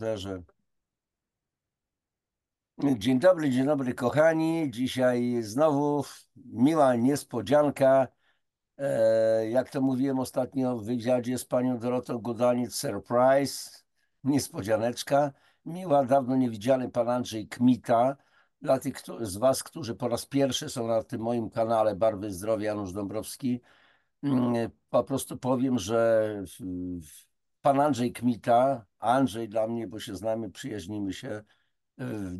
komputerze. Dzień dobry kochani. Dzisiaj znowu miła niespodzianka. Jak to mówiłem ostatnio w wywiadzie z panią Dorotą Gudanic, surprise, niespodzianeczka. Miła, dawno niewidziany pan Andrzej Kmita. Dla tych z was, którzy po raz pierwszy są na tym moim kanale Barwy Zdrowia Janusz Dąbrowski, po prostu powiem, że pan Andrzej Kmita, Andrzej dla mnie, bo się znamy, przyjaźnimy się,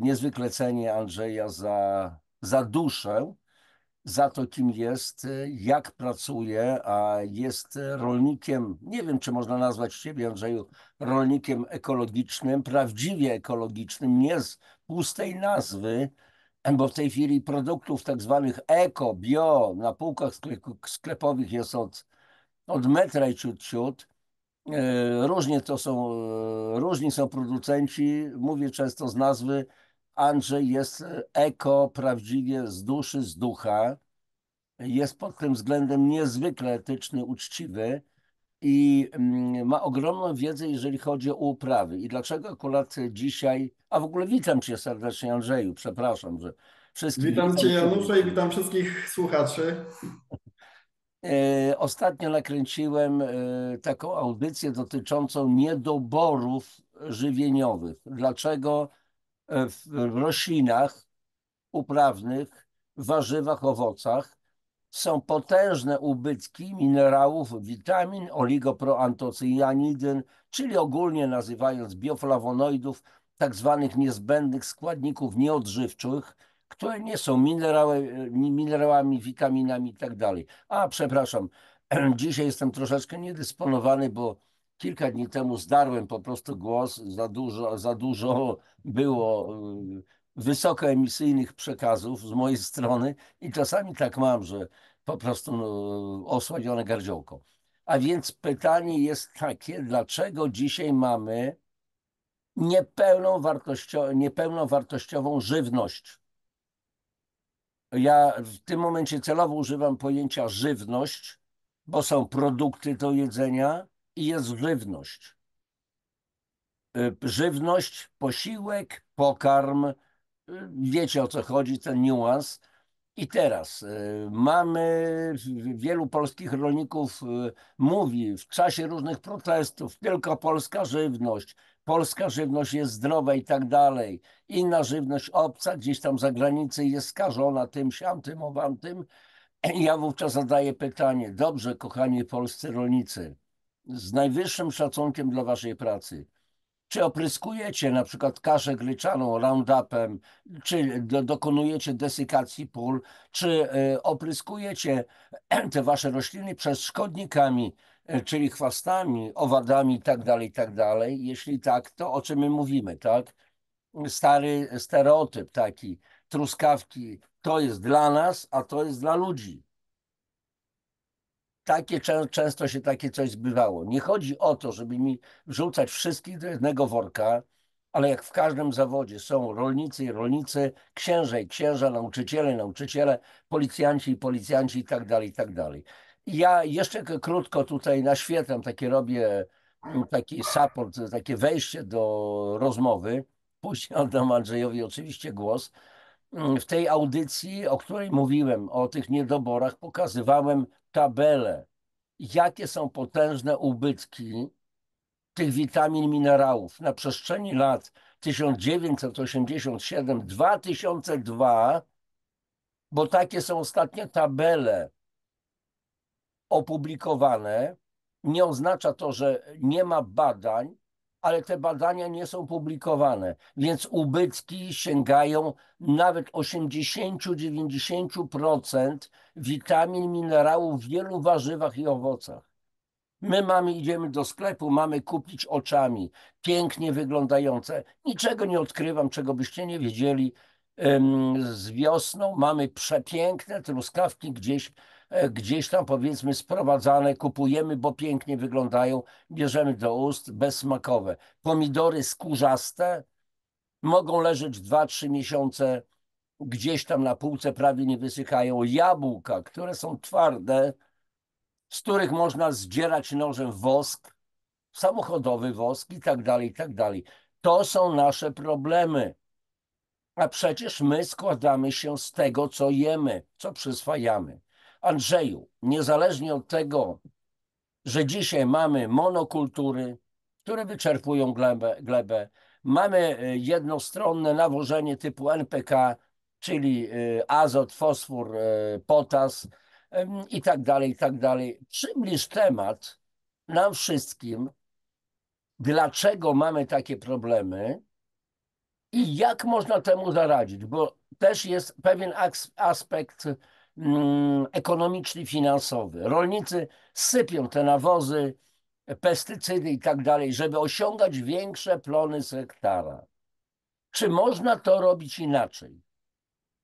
niezwykle cenię Andrzeja za duszę, za to, kim jest, jak pracuje, a jest rolnikiem, nie wiem, czy można nazwać ciebie, Andrzeju, rolnikiem ekologicznym, prawdziwie ekologicznym, nie z pustej nazwy, bo w tej chwili produktów tak zwanych eko, bio na półkach sklepowych jest od metra i ciut. Różnie to są, różni są producenci. Mówię często z nazwy. Andrzej jest eko, prawdziwie z duszy, z ducha. Jest pod tym względem niezwykle etyczny, uczciwy i ma ogromną wiedzę, jeżeli chodzi o uprawy. I dlaczego akurat dzisiaj, a w ogóle witam cię serdecznie, Andrzeju, przepraszam, że wszystkich Witam Cię, witam Janusza, i publicznie. witam wszystkich słuchaczy. Ostatnio nakręciłem taką audycję dotyczącą niedoborów żywieniowych. Dlaczego w roślinach uprawnych, warzywach, owocach są potężne ubytki minerałów, witamin, oligoproantocyjanidyn, czyli ogólnie nazywając bioflawonoidów, tak zwanych niezbędnych składników nieodżywczych, które nie są minerałami, witaminami i tak dalej. A, przepraszam, dzisiaj jestem troszeczkę niedysponowany, bo kilka dni temu zdarłem po prostu głos, za dużo było wysokoemisyjnych przekazów z mojej strony i czasami tak mam, że po prostu osłabione gardziołko. A więc pytanie jest takie, dlaczego dzisiaj mamy niepełną wartościową żywność? Ja w tym momencie celowo używam pojęcia żywność, bo są produkty do jedzenia i jest żywność. Żywność, posiłek, pokarm, wiecie o co chodzi, ten niuans. I teraz mamy, wielu polskich rolników mówi w czasie różnych protestów, tylko polska żywność jest zdrowa i tak dalej. Inna żywność obca gdzieś tam za granicą jest skażona tym, siam, tym, owam, tym. Ja wówczas zadaję pytanie, dobrze, kochani polscy rolnicy, z najwyższym szacunkiem dla waszej pracy, czy opryskujecie na przykład kaszę gryczaną Roundupem, czy dokonujecie desykacji pól, czy opryskujecie te wasze rośliny przez szkodnikami, czyli chwastami, owadami i tak dalej, i tak dalej? Jeśli tak, to o czym my mówimy, tak? Stary stereotyp taki, truskawki, to jest dla nas, a to jest dla ludzi. Często się takie coś zbywało. Nie chodzi o to, żeby mi wrzucać wszystkich do jednego worka, ale jak w każdym zawodzie są rolnicy i rolnicy, księże i księża, nauczyciele i nauczyciele, policjanci i policjanci i tak dalej, i tak dalej. I ja jeszcze krótko tutaj naświetlam, takie robię taki support, takie wejście do rozmowy. Później oddam Andrzejowi oczywiście głos. W tej audycji, o której mówiłem, o tych niedoborach, pokazywałem tabelę, jakie są potężne ubytki tych witamin, minerałów na przestrzeni lat 1987-2002, bo takie są ostatnie tabele opublikowane. Nie oznacza to, że nie ma badań, ale te badania nie są publikowane, więc ubytki sięgają nawet 80-90% witamin, minerałów w wielu warzywach i owocach. My idziemy do sklepu, mamy kupić oczami, pięknie wyglądające. Niczego nie odkrywam, czego byście nie wiedzieli. Z wiosną mamy przepiękne truskawki gdzieś tam powiedzmy sprowadzane, kupujemy, bo pięknie wyglądają, bierzemy do ust, bezsmakowe. Pomidory skórzaste mogą leżeć 2-3 miesiące gdzieś tam na półce, prawie nie wysychają. Jabłka, które są twarde, z których można zdzierać nożem wosk, samochodowy wosk i tak dalej, i tak dalej. To są nasze problemy. A przecież my składamy się z tego, co jemy, co przyswajamy. Andrzeju, niezależnie od tego, że dzisiaj mamy monokultury, które wyczerpują glebę. Mamy jednostronne nawożenie typu NPK, czyli azot, fosfor, potas i tak dalej, i tak dalej. Przybliż temat nam wszystkim, dlaczego mamy takie problemy i jak można temu zaradzić, bo też jest pewien aspekt ekonomiczny, finansowy. Rolnicy sypią te nawozy, pestycydy i tak dalej, żeby osiągać większe plony z hektara. Czy można to robić inaczej?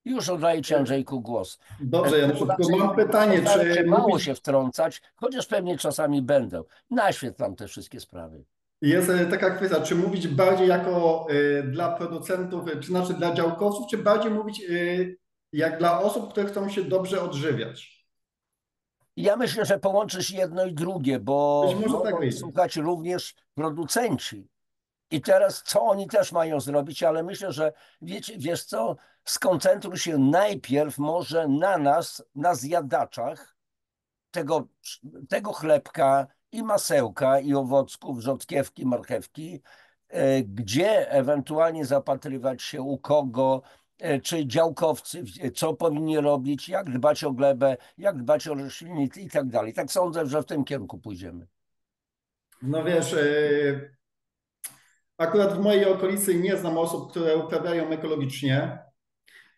Już oddaję Ci, Andrzejku, głos. Dobrze, Januszu, tylko Raczej mam pytanie, postaram się czy mało się mówić, wtrącać, chociaż pewnie czasami będę. Naświetlam te wszystkie sprawy. jest taka kwestia, czy mówić bardziej jako dla producentów, czy znaczy dla działkowców, czy bardziej mówić jak dla osób, które chcą się dobrze odżywiać? Ja myślę, że połączysz jedno i drugie, Być bo może tak mogą wyjdzie. słuchać również producenci. I teraz co oni też mają zrobić, ale myślę, że wiesz co, skoncentruj się najpierw może na nas, na zjadaczach tego, tego chlebka i masełka i owocków, rzodkiewki, marchewki, gdzie ewentualnie zapatrywać się u kogo, czy działkowcy, co powinni robić, jak dbać o glebę, jak dbać o rośliny i tak dalej. Tak sądzę, że w tym kierunku pójdziemy. No wiesz, akurat w mojej okolicy nie znam osób, które uprawiają ekologicznie.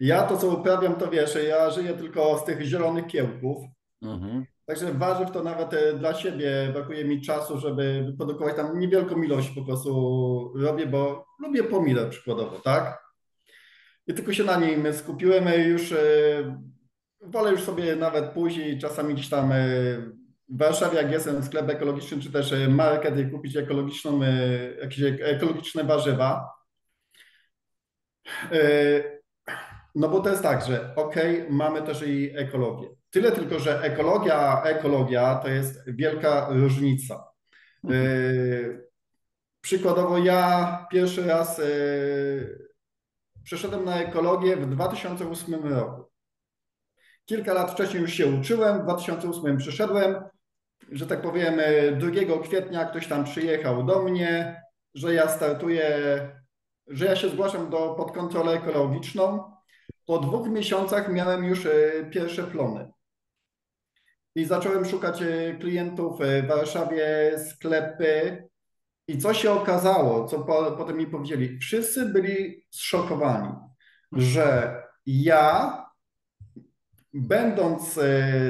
Ja to, co uprawiam, to wiesz, ja żyję tylko z tych zielonych kiełków. Mhm. Także warzyw to nawet dla siebie brakuje mi czasu, żeby wyprodukować tam niewielką ilość po prostu robię, bo lubię pomidor przykładowo, tak? I tylko się na nim skupiłem już, wolę już sobie nawet później czasami gdzieś tam w Warszawie, jak jestem w sklepie ekologicznym, czy też market i kupić ekologiczną, jakieś ekologiczne warzywa. No bo to jest tak, że mamy też i ekologię. Tyle tylko, że ekologia to jest wielka różnica. Mhm. Przykładowo ja pierwszy raz przeszedłem na ekologię w 2008 roku. Kilka lat wcześniej już się uczyłem, w 2008 przyszedłem, że tak powiem 2 kwietnia ktoś tam przyjechał do mnie, że ja startuję, że ja się zgłaszam pod kontrolę ekologiczną. Po 2 miesiącach miałem już pierwsze plony. I zacząłem szukać klientów w Warszawie, sklepy. I co się okazało, co potem mi powiedzieli? Wszyscy byli zszokowani, że ja, będąc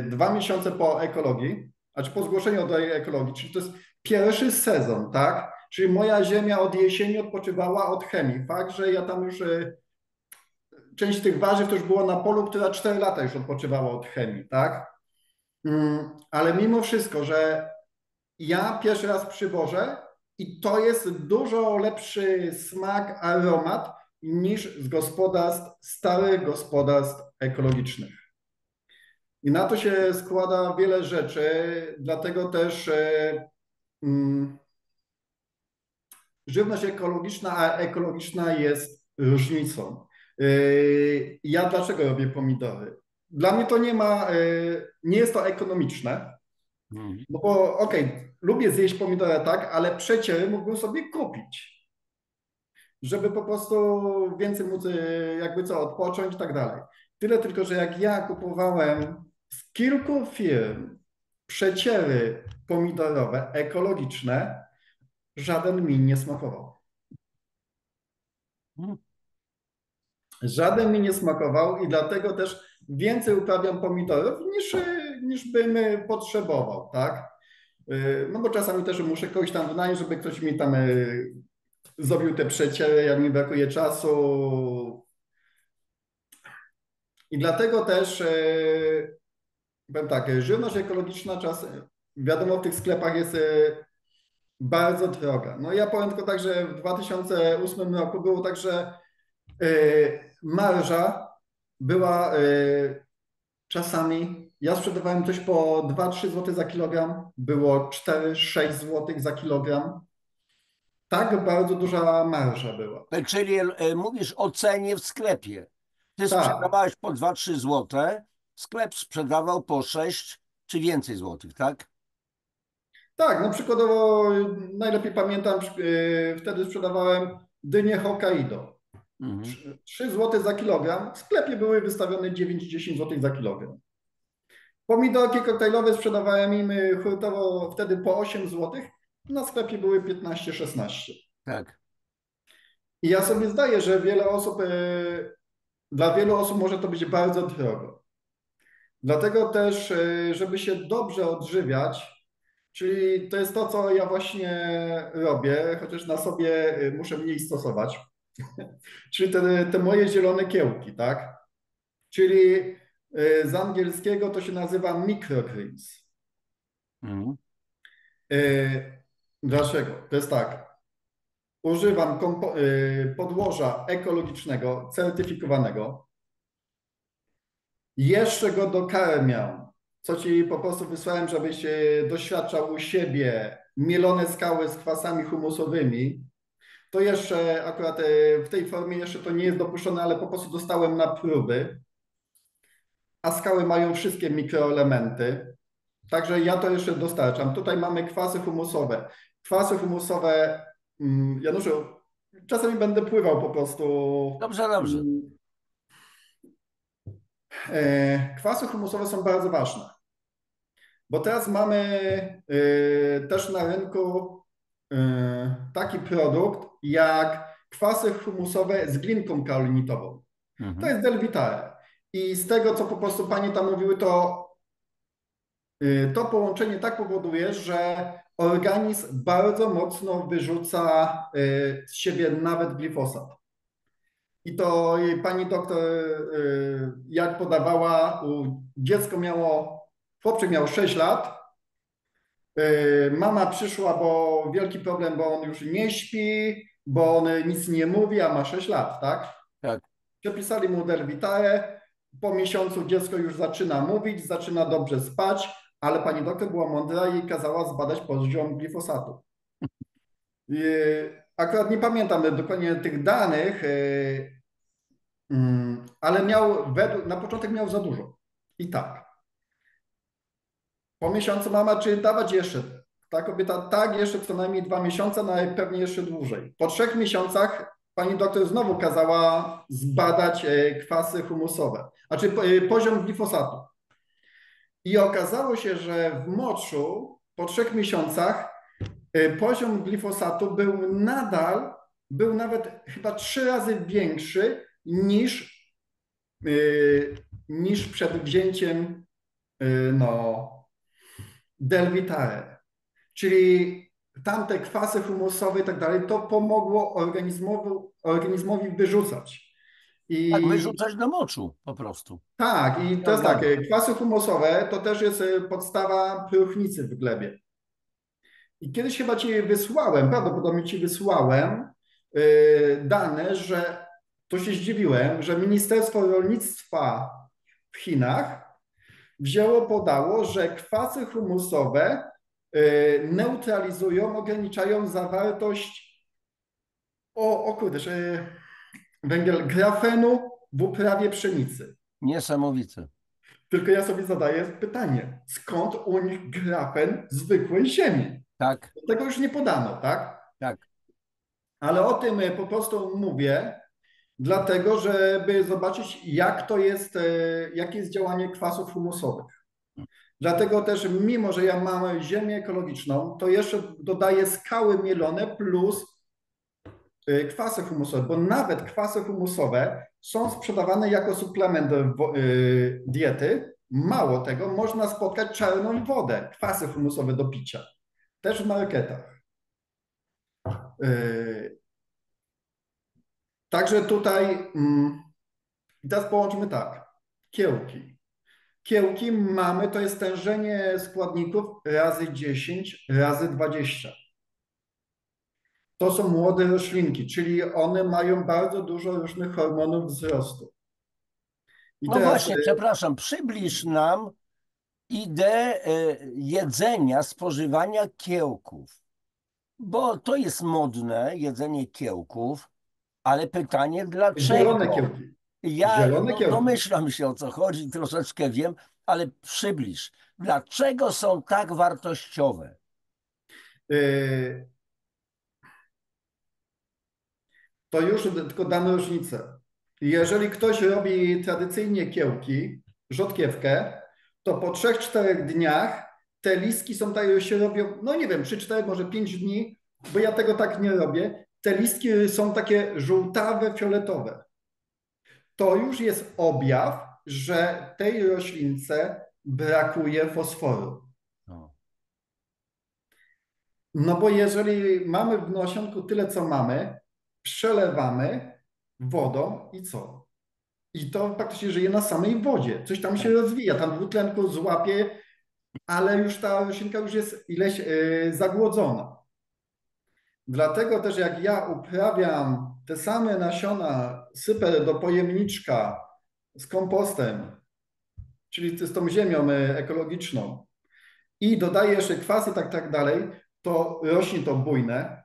2 miesiące po ekologii, znaczy po zgłoszeniu do ekologii, czyli to jest pierwszy sezon, tak? Czyli moja ziemia od jesieni odpoczywała od chemii. Fakt, że ja tam już część tych warzyw to już było na polu, która 4 lata już odpoczywała od chemii, tak? Ale mimo wszystko, że ja pierwszy raz przywożę i to jest dużo lepszy smak, aromat niż z gospodarstw, stałych gospodarstw ekologicznych. I na to się składa wiele rzeczy, dlatego też żywność ekologiczna, a ekologiczna jest różnicą. Ja dlaczego robię pomidory? Dla mnie to nie jest to ekonomiczne, Mhm. no bo lubię zjeść pomidora, tak, ale przeciery mógłbym sobie kupić, żeby po prostu więcej móc jakby co, odpocząć i tak dalej. Tyle tylko, że jak ja kupowałem z kilku firm przeciery pomidorowe, ekologiczne, żaden mi nie smakował. Mhm. Żaden mi nie smakował i dlatego też więcej uprawiam pomidorów niż bym potrzebował, tak? No bo czasami też muszę kogoś tam wynająć, żeby ktoś mi tam zrobił te przeciery, jak mi brakuje czasu. I dlatego też powiem tak, żywność ekologiczna wiadomo, w tych sklepach jest bardzo droga. No ja powiem tylko tak, że w 2008 roku było tak, że marża była czasami, ja sprzedawałem coś po 2-3 zł za kilogram, było 4-6 zł za kilogram. tak bardzo duża marża była. Czyli mówisz o cenie w sklepie. Ty Tak, sprzedawałeś po 2-3 złote, sklep sprzedawał po 6 czy więcej złotych, tak? tak, no przykładowo najlepiej pamiętam, wtedy sprzedawałem dynię Hokkaido. Mhm. 3 zł za kilogram, w sklepie były wystawione 9-10 zł za kilogram. Pomidorki koktajlowe sprzedawałem im hurtowo wtedy po 8 zł, na sklepie były 15-16. Tak. I ja sobie zdaję, że dla wielu osób może to być bardzo drogo. Dlatego też, żeby się dobrze odżywiać, czyli to jest to, co ja właśnie robię, chociaż na sobie muszę mniej stosować, czyli te moje zielone kiełki, tak? Czyli z angielskiego to się nazywa microgreens. Mhm. Dlaczego? To jest tak. Używam podłoża ekologicznego, certyfikowanego. Jeszcze go dokarmiam, co ci po prostu wysłałem, żebyś doświadczał u siebie mielone skały z kwasami humusowymi. To jeszcze akurat w tej formie jeszcze to nie jest dopuszczone, ale po prostu dostałem na próby. A skały mają wszystkie mikroelementy. Także ja to jeszcze dostarczam. Tutaj mamy kwasy humusowe. Kwasy humusowe, Januszu, czasami będę pływał po prostu. Dobrze, dobrze. mm, Kwasy humusowe są bardzo ważne, bo teraz mamy też na rynku taki produkt jak kwasy humusowe z glinką kaolinitową. To Mhm. jest Delvitare. I z tego, co po prostu panie tam mówiły, to połączenie tak powoduje, że organizm bardzo mocno wyrzuca z siebie nawet glifosat. I to pani doktor, jak podawała, chłopczyk miał 6 lat, mama przyszła, bo wielki problem, bo on już nie śpi, bo on nic nie mówi, a ma 6 lat, tak? Tak. Przepisali mu Delvitare, po miesiącu dziecko już zaczyna mówić, zaczyna dobrze spać, ale pani doktor była mądra i kazała zbadać poziom glifosatu. Akurat nie pamiętam dokładnie tych danych, ale na początek miał za dużo. I tak. Po miesiącu mama, czy dawać jeszcze? Ta kobieta, tak, jeszcze co najmniej 2 miesiące, no i pewnie jeszcze dłużej. Po 3 miesiącach pani doktor znowu kazała zbadać kwasy humusowe, znaczy poziom glifosatu. I okazało się, że w moczu po 3 miesiącach poziom glifosatu był nawet chyba 3 razy większy niż przed wzięciem no, Delvitare. Czyli tamte kwasy humusowe i tak dalej, to pomogło organizmowi wyrzucać. Tak, I wyrzucać do moczu po prostu. tak, i Te to jest tak, organy. kwasy humusowe to też jest podstawa próchnicy w glebie. I kiedyś chyba ci wysłałem, prawdopodobnie ci wysłałem dane, że to się zdziwiłem, że Ministerstwo Rolnictwa w Chinach podało, że kwasy humusowe neutralizują, ograniczają zawartość o kurde, że grafenu w uprawie pszenicy. Niesamowite. Tylko ja sobie zadaję pytanie, skąd u nich grafen zwykłej ziemi? Tak, Tego już nie podano, tak? tak. Ale o tym po prostu mówię, dlatego żeby zobaczyć, jakie jest działanie kwasów humusowych. Dlatego też, mimo że ja mam ziemię ekologiczną, to jeszcze dodaję skały mielone plus kwasy humusowe, bo nawet kwasy humusowe są sprzedawane jako suplement diety. Mało tego, można spotkać czarną wodę, kwasy humusowe do picia, też w marketach. Także tutaj teraz połączmy tak. Kiełki. Kiełki mamy, to jest stężenie składników razy 10 razy 20. To są młode roślinki, czyli one mają bardzo dużo różnych hormonów wzrostu. I No teraz, właśnie, przepraszam, przybliż nam ideę jedzenia, spożywania kiełków. bo to jest modne, jedzenie kiełków, ale pytanie Zielone dlaczego? kiełki. Ja Zielone no, kiełki. domyślam się o co chodzi, troszeczkę wiem, ale przybliż. Dlaczego są tak wartościowe? Yy, To już tylko damy różnicę. Jeżeli ktoś robi tradycyjnie kiełki, rzodkiewkę, to po 3-4 dniach te listki są tak, się robią, no nie wiem, 3-4, może 5 dni, bo ja tego tak nie robię. Te listki są takie żółtawe, fioletowe. To już jest objaw, że tej roślince brakuje fosforu. No, No bo jeżeli mamy w nasionku tyle, co mamy, przelewamy wodą i co? I to praktycznie żyje na samej wodzie. Coś tam się tak, rozwija, tam dwutlenku złapie, ale już ta roślinka już jest ileś zagłodzona. Dlatego też jak ja uprawiam te same nasiona, sypę do pojemniczka z kompostem, czyli z tą ziemią ekologiczną i dodaję jeszcze kwas i tak dalej, to rośnie to bujne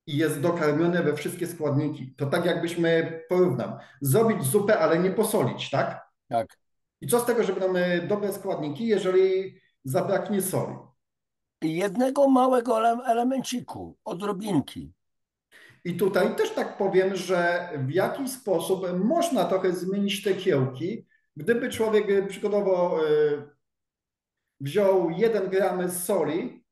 i jest dokarmione we wszystkie składniki. To tak jakbyśmy, porównam, zrobić zupę, ale nie posolić, tak? tak. I co z tego, że będą dobre składniki, jeżeli zabraknie soli? Jednego małego elemenciku, odrobinki. I tutaj też tak powiem, że w jakiś sposób można trochę zmienić te kiełki, gdyby człowiek przykładowo wziął 1 gram soli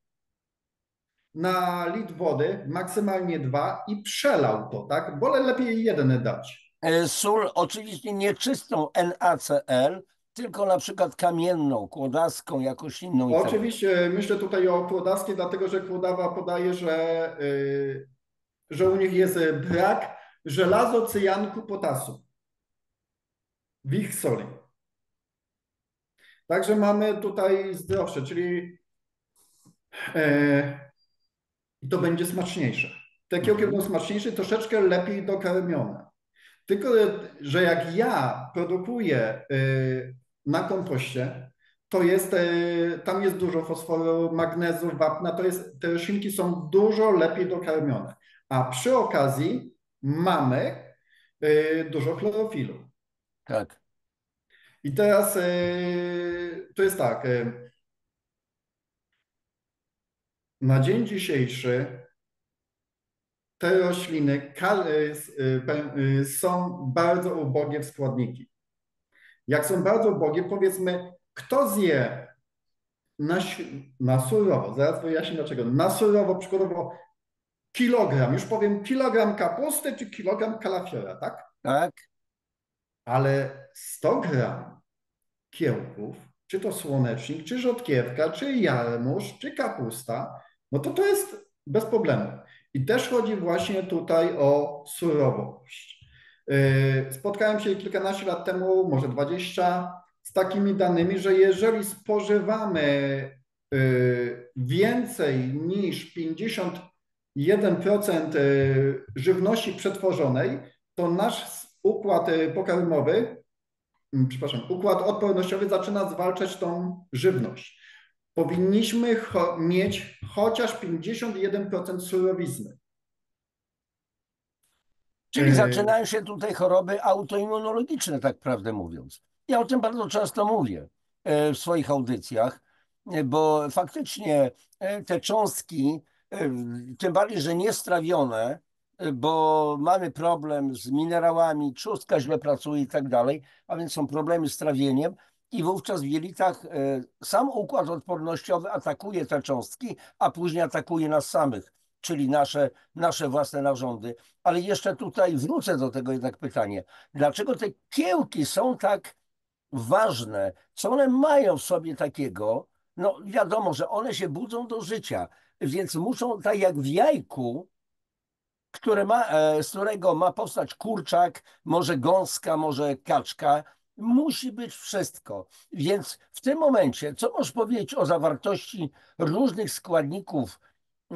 na litr wody, maksymalnie 2 i przelał to, tak? Bo lepiej 1 dać. Sól oczywiście nieczystą NaCl, tylko na przykład kamienną, kłodaską, jakąś inną i tak dalej. Oczywiście myślę tutaj o kłodaskiej, dlatego że kłodawa podaje, że u nich jest brak żelazo, cyjanku, potasu w ich soli. Także mamy tutaj zdrowsze, czyli to będzie smaczniejsze. Te kiełki Mhm. będą smaczniejsze, troszeczkę lepiej dokarmione. Tylko, że jak ja produkuję na kompoście, to jest, tam jest dużo fosforu, magnezu, wapna, te roślinki są dużo lepiej dokarmione. A przy okazji mamy dużo chlorofilu. Tak. I teraz to jest tak, na dzień dzisiejszy te rośliny są bardzo ubogie w składniki. Jak są bardzo ubogie, powiedzmy, kto zje na, na surowo, zaraz wyjaśnię dlaczego, na surowo przykładowo kilogram, już powiem kilogram kapusty czy kilogram kalafiora, tak? Tak. Ale 100 gram kiełków, czy to słonecznik, czy rzodkiewka, czy jarmuż, czy kapusta, no to jest bez problemu. I też chodzi właśnie tutaj o surowość. Spotkałem się kilkanaście lat temu, może 20, z takimi danymi, że jeżeli spożywamy więcej niż 51% żywności przetworzonej, to nasz układ pokarmowy, przepraszam, układ odpornościowy zaczyna zwalczać tą żywność. Powinniśmy mieć chociaż 51% surowizny. Czyli zaczynają się tutaj choroby autoimmunologiczne, tak prawdę mówiąc. Ja o tym bardzo często mówię w swoich audycjach, bo faktycznie te cząstki, tym bardziej, że niestrawione, bo mamy problem z minerałami, trzustka źle pracuje i tak dalej, a więc są problemy z trawieniem i wówczas w jelitach sam układ odpornościowy atakuje te cząstki, a później atakuje nas samych, czyli nasze własne narządy. Ale jeszcze tutaj wrócę do tego jednak pytanie. Dlaczego te kiełki są tak ważne? Co one mają w sobie takiego? No wiadomo, że one się budzą do życia, więc muszą, tak jak w jajku, z którego ma powstać kurczak, może gąska, może kaczka, musi być wszystko. Więc w tym momencie, co możesz powiedzieć o zawartości różnych składników e,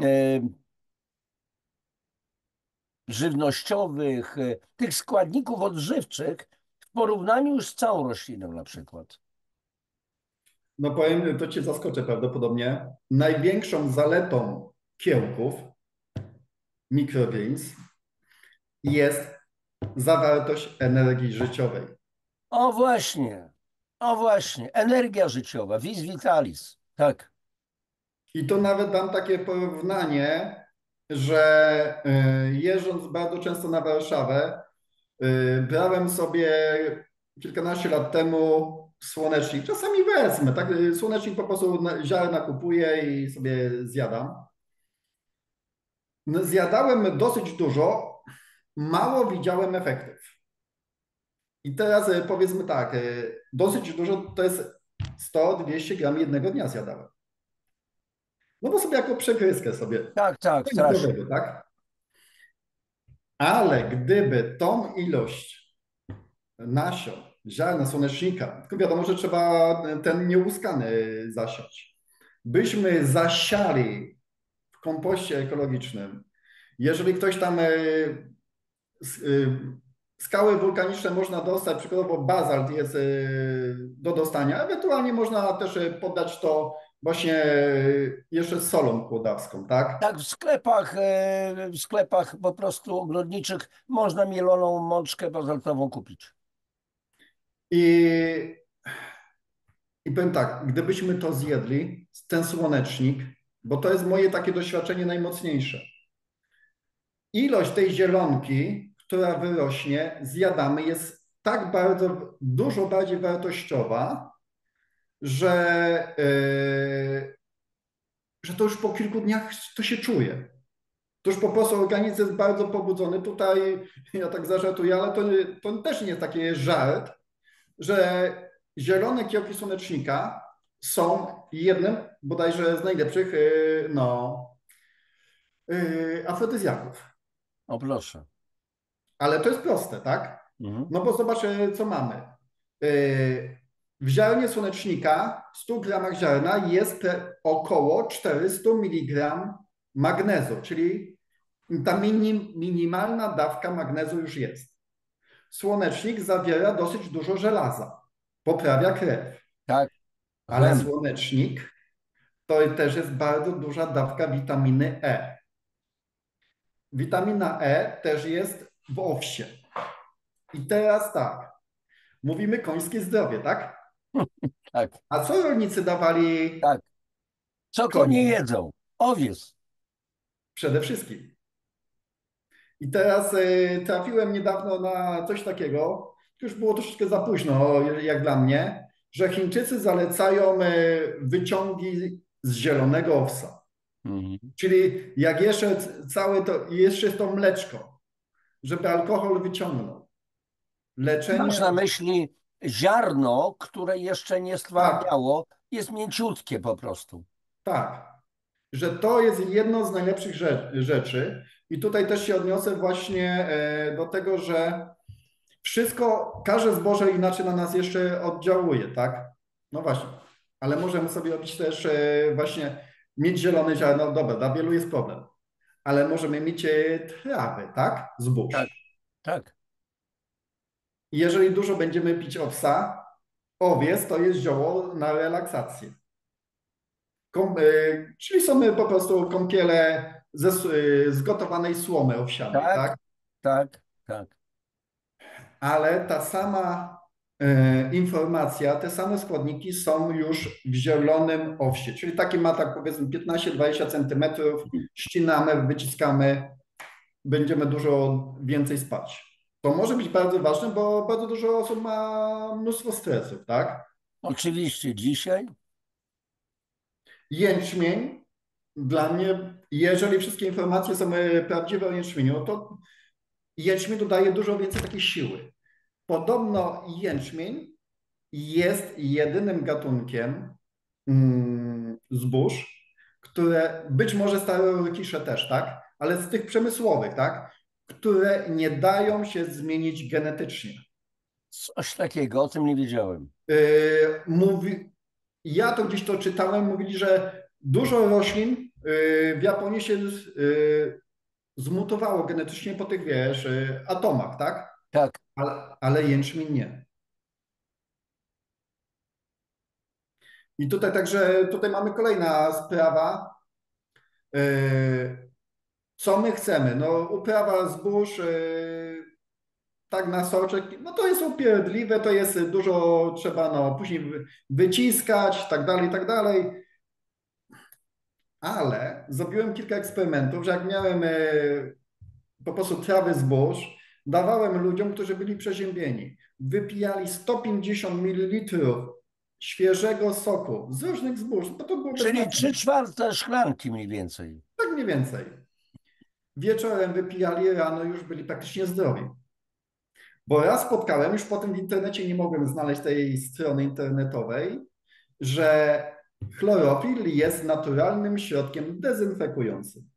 żywnościowych, tych składników odżywczych w porównaniu już z całą rośliną na przykład. No powiem, to cię zaskoczę prawdopodobnie. Największą zaletą kiełków, microgreens, jest zawartość energii życiowej. O właśnie, energia życiowa, vis vitalis, tak. I tu nawet dam takie porównanie, że jeżdżąc bardzo często na Warszawę, brałem sobie kilkanaście lat temu słonecznik. Czasami wezmę, tak? Słonecznik po prostu ziarna kupuję i sobie zjadam. No, zjadałem dosyć dużo, mało widziałem efektów. I teraz powiedzmy tak, dosyć dużo to jest 100-200 gram jednego dnia zjadałem. No bo sobie jako przegryzkę sobie, Tak, tak, coś strasznie. zdrowego, tak? Ale gdyby tą ilość nasion, ziarna słonecznika, tylko wiadomo, że trzeba ten nieułuskany zasiać, byśmy zasiali w kompoście ekologicznym, jeżeli ktoś tam skały wulkaniczne można dostać, przykładowo bazalt jest do dostania, ewentualnie można też poddać to właśnie jeszcze z solą kłodawską, tak? Tak, w sklepach po prostu ogrodniczych można mieloną mączkę bazaltową kupić. I, I powiem tak, gdybyśmy to zjedli, ten słonecznik, bo to jest moje takie doświadczenie najmocniejsze. Ilość tej zielonki, która wyrośnie, zjadamy, jest tak bardzo, dużo bardziej wartościowa, że, że to już po kilku dniach to się czuje. To już po prostu organizm jest bardzo pobudzony. Tutaj ja tak zażartuję, ale to też nie jest taki żart, że zielone kiełki słonecznika są jednym bodajże z najlepszych afrodyzjaków. O proszę. Ale to jest proste, tak? Mhm. No bo zobacz, co mamy. W ziarnie słonecznika, w 100 gramach ziarna jest około 400 mg magnezu, czyli ta minimalna dawka magnezu już jest. Słonecznik zawiera dosyć dużo żelaza, poprawia krew, Tak, ale wiem. słonecznik to też jest bardzo duża dawka witaminy E. Witamina E też jest w owsie. I teraz tak, mówimy końskie zdrowie, tak? Tak, A co rolnicy dawali tak. Co konie koniom? jedzą? Owiec. Przede wszystkim. I teraz trafiłem niedawno na coś takiego, już było troszeczkę za późno, jak dla mnie, że Chińczycy zalecają wyciągi z zielonego owsa. Mhm. Czyli jak jeszcze całe to, jeszcze to mleczko, żeby alkohol wyciągnął. Masz Leczenie, na myśli ziarno, które jeszcze nie tak, stwardniało, jest mięciutkie po prostu. tak, że to jest jedno z najlepszych rzeczy. I tutaj też się odniosę właśnie do tego, że wszystko, każde zboże inaczej na nas jeszcze oddziałuje, tak? No właśnie, ale możemy sobie robić też właśnie, mieć zielone ziarno, no dobra, dla wielu jest problem, ale możemy mieć trawy, tak? Tak, Zbóż. tak. I jeżeli dużo będziemy pić owsa, owiec to jest zioło na relaksację. Czyli są po prostu kąpiele z gotowanej słomy owsianej, Tak, tak? tak, tak. Ale ta sama informacja, te same składniki są już w zielonym owsie, czyli taki ma tak powiedzmy 15-20 centymetrów, ścinamy, wyciskamy, będziemy dużo więcej spać. To może być bardzo ważne, bo bardzo dużo osób ma mnóstwo stresów, tak? Oczywiście dzisiaj, Jęczmień dla mnie, jeżeli wszystkie informacje są prawdziwe o jęczmieniu, to jęczmień dodaje dużo więcej takiej siły. Podobno jęczmień jest jedynym gatunkiem zbóż, które być może starorykisze też, tak? Ale z tych przemysłowych, tak? Które nie dają się zmienić genetycznie. coś takiego, o tym nie wiedziałem. Mówi, ja to gdzieś to czytałem, mówili, że dużo roślin w Japonii się zmutowało genetycznie po tych, wiesz, atomach, tak? Tak, Ale jęczmień nie. I tutaj także, tutaj mamy kolejna sprawa. Co my chcemy? No, uprawa zbóż, tak na soczek, no to jest upierdliwe, to jest dużo, trzeba no, później wyciskać, tak dalej, i tak dalej. Ale zrobiłem kilka eksperymentów, że jak miałem po prostu trawy zbóż, dawałem ludziom, którzy byli przeziębieni. Wypijali 150 ml świeżego soku z różnych zbóż, bo to było Czyli beznadziejne, 3/4 szklanki mniej więcej. tak mniej więcej. Wieczorem wypijali, rano już byli praktycznie zdrowi. Bo raz spotkałem, już potem w internecie nie mogłem znaleźć tej strony internetowej, że chlorofil jest naturalnym środkiem dezynfekującym.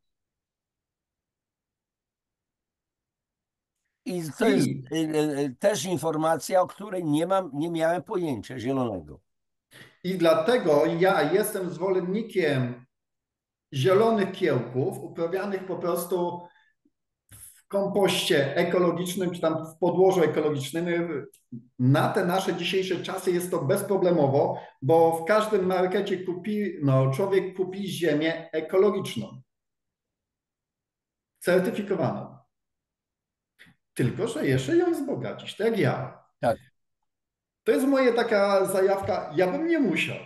I to jest I, też informacja, o której nie miałem pojęcia zielonego. I dlatego ja jestem zwolennikiem zielonych kiełków uprawianych po prostu w kompoście ekologicznym, czy tam w podłożu ekologicznym. Na te nasze dzisiejsze czasy jest to bezproblemowo, bo w każdym markecie człowiek kupi ziemię ekologiczną, certyfikowaną. Tylko że jeszcze ją wzbogacić, tak jak ja. Tak, To jest moja taka zajawka, ja bym nie musiał,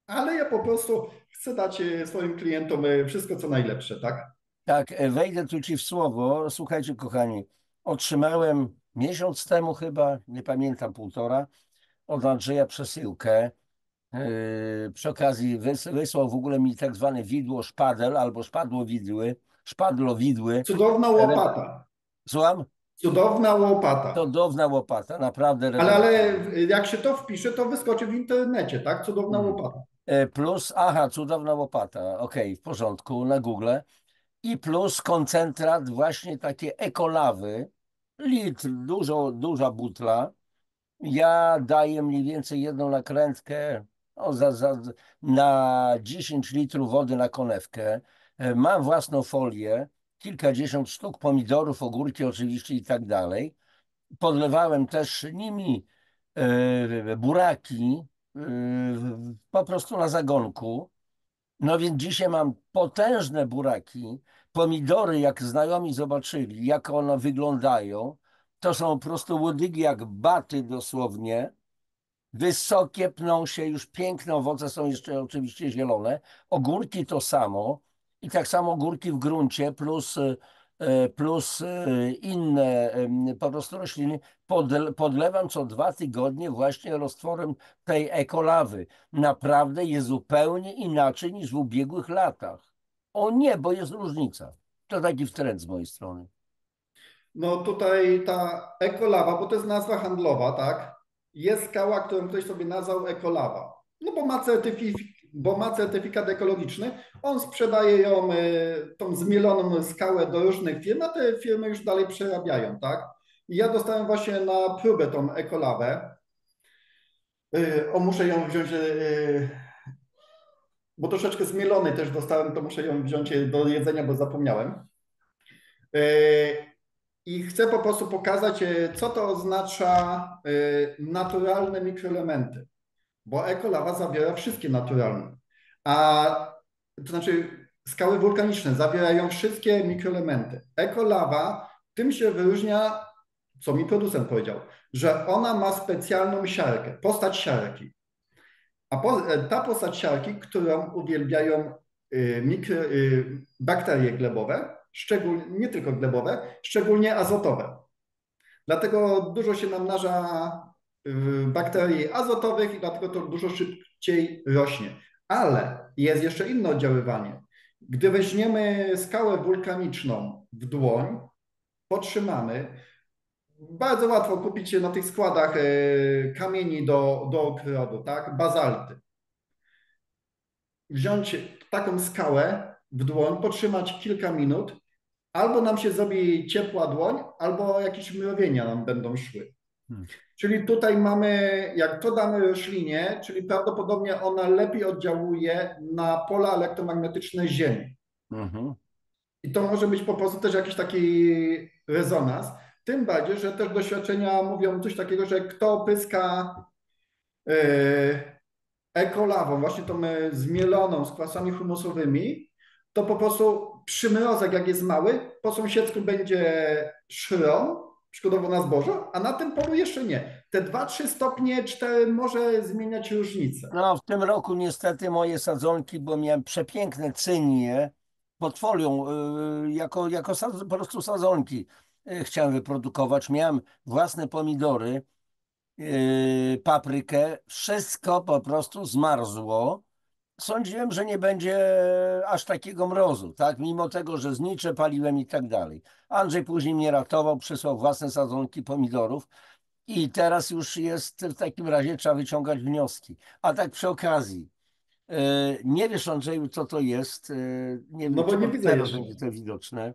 ale ja po prostu chcę dać swoim klientom wszystko, co najlepsze, tak? tak, wejdę tu ci w słowo. Słuchajcie, kochani, otrzymałem miesiąc temu chyba, nie pamiętam, półtora, od Andrzeja przesyłkę. Przy okazji wysłał w ogóle mi tak zwane widło szpadel albo szpadlo widły. Cudowna łopata, Słucham? cudowna łopata. Cudowna łopata, naprawdę Ale rewelacyjna. jak się to wpisze, to wyskoczy w internecie, tak? Cudowna Mm. łopata. Plus, aha, cudowna łopata, okej, w porządku, na Google. I plus koncentrat właśnie takie ekolawy, litr, duża butla. Ja daję mniej więcej jedną nakrętkę no, na 10 litrów wody na konewkę. Mam własną folię, kilkadziesiąt sztuk pomidorów, ogórki oczywiście i tak dalej. Podlewałem też nimi buraki po prostu na zagonku. No więc dzisiaj mam potężne buraki. Pomidory, jak znajomi zobaczyli, jak one wyglądają, to są po prostu łodygi jak baty dosłownie. Wysokie, pną się, już piękne owoce są jeszcze oczywiście zielone. Ogórki to samo. I tak samo ogórki w gruncie plus inne po prostu rośliny podlewam co 2 tygodnie właśnie roztworem tej ekolawy. Naprawdę jest zupełnie inaczej niż w ubiegłych latach. O nie, bo jest różnica. To taki wtręt z mojej strony. No tutaj ta ekolawa, bo to jest nazwa handlowa, tak? Jest skała, którą ktoś sobie nazwał ekolawa. No bo ma certyfikat ekologiczny, on sprzedaje ją, tą zmieloną skałę do różnych firm, a te firmy już dalej przerabiają, tak? I ja dostałem właśnie na próbę tą ekolawę. Muszę ją wziąć, bo troszeczkę zmielony też dostałem, to muszę ją wziąć do jedzenia, bo zapomniałem. I chcę po prostu pokazać, co to oznacza naturalne mikroelementy, bo ekolawa zawiera wszystkie naturalne, to znaczy skały wulkaniczne zawierają wszystkie mikroelementy. Ekolawa tym się wyróżnia, co mi producent powiedział, że ona ma specjalną siarkę, postać siarki. Ta postać siarki, którą uwielbiają bakterie glebowe, nie tylko glebowe, szczególnie azotowe. Dlatego dużo się namnaża bakterii azotowych i dlatego to dużo szybciej rośnie. Ale jest jeszcze inne oddziaływanie. Gdy weźmiemy skałę wulkaniczną w dłoń, potrzymamy, bardzo łatwo kupić na tych składach kamieni do ogrodu, tak? Bazalty. Wziąć taką skałę w dłoń, potrzymać kilka minut, albo nam się zrobi ciepła dłoń, albo jakieś mrowienia nam będą szły. Czyli tutaj mamy, jak to damy roślinie, czyli prawdopodobnie ona lepiej oddziałuje na pola elektromagnetyczne Ziemi. Mhm. I to może być po prostu też jakiś taki rezonans. Tym bardziej, że też doświadczenia mówią coś takiego, że kto pyska ekolawą, właśnie tą zmieloną z kwasami humusowymi, to po prostu przymrozek, jak jest mały, po sąsiedzku będzie szron, szkodowo na zboże, a na tym polu jeszcze nie. Te 2-3 stopnie, 4 może zmieniać różnicę. No, w tym roku niestety moje sadzonki, bo miałem przepiękne cynie pod folią, po prostu sadzonki chciałem wyprodukować. Miałem własne pomidory, paprykę, wszystko po prostu zmarzło. Sądziłem, że nie będzie aż takiego mrozu, tak? Mimo tego, że znicze paliłem i tak dalej. Andrzej później mnie ratował, przysłał własne sadzonki pomidorów i teraz już jest w takim razie trzeba wyciągać wnioski. A tak przy okazji, nie wiesz, Andrzeju, co to jest? Nie wiem, No bo czy nie od widzę teraz jeszcze. będzie to widoczne.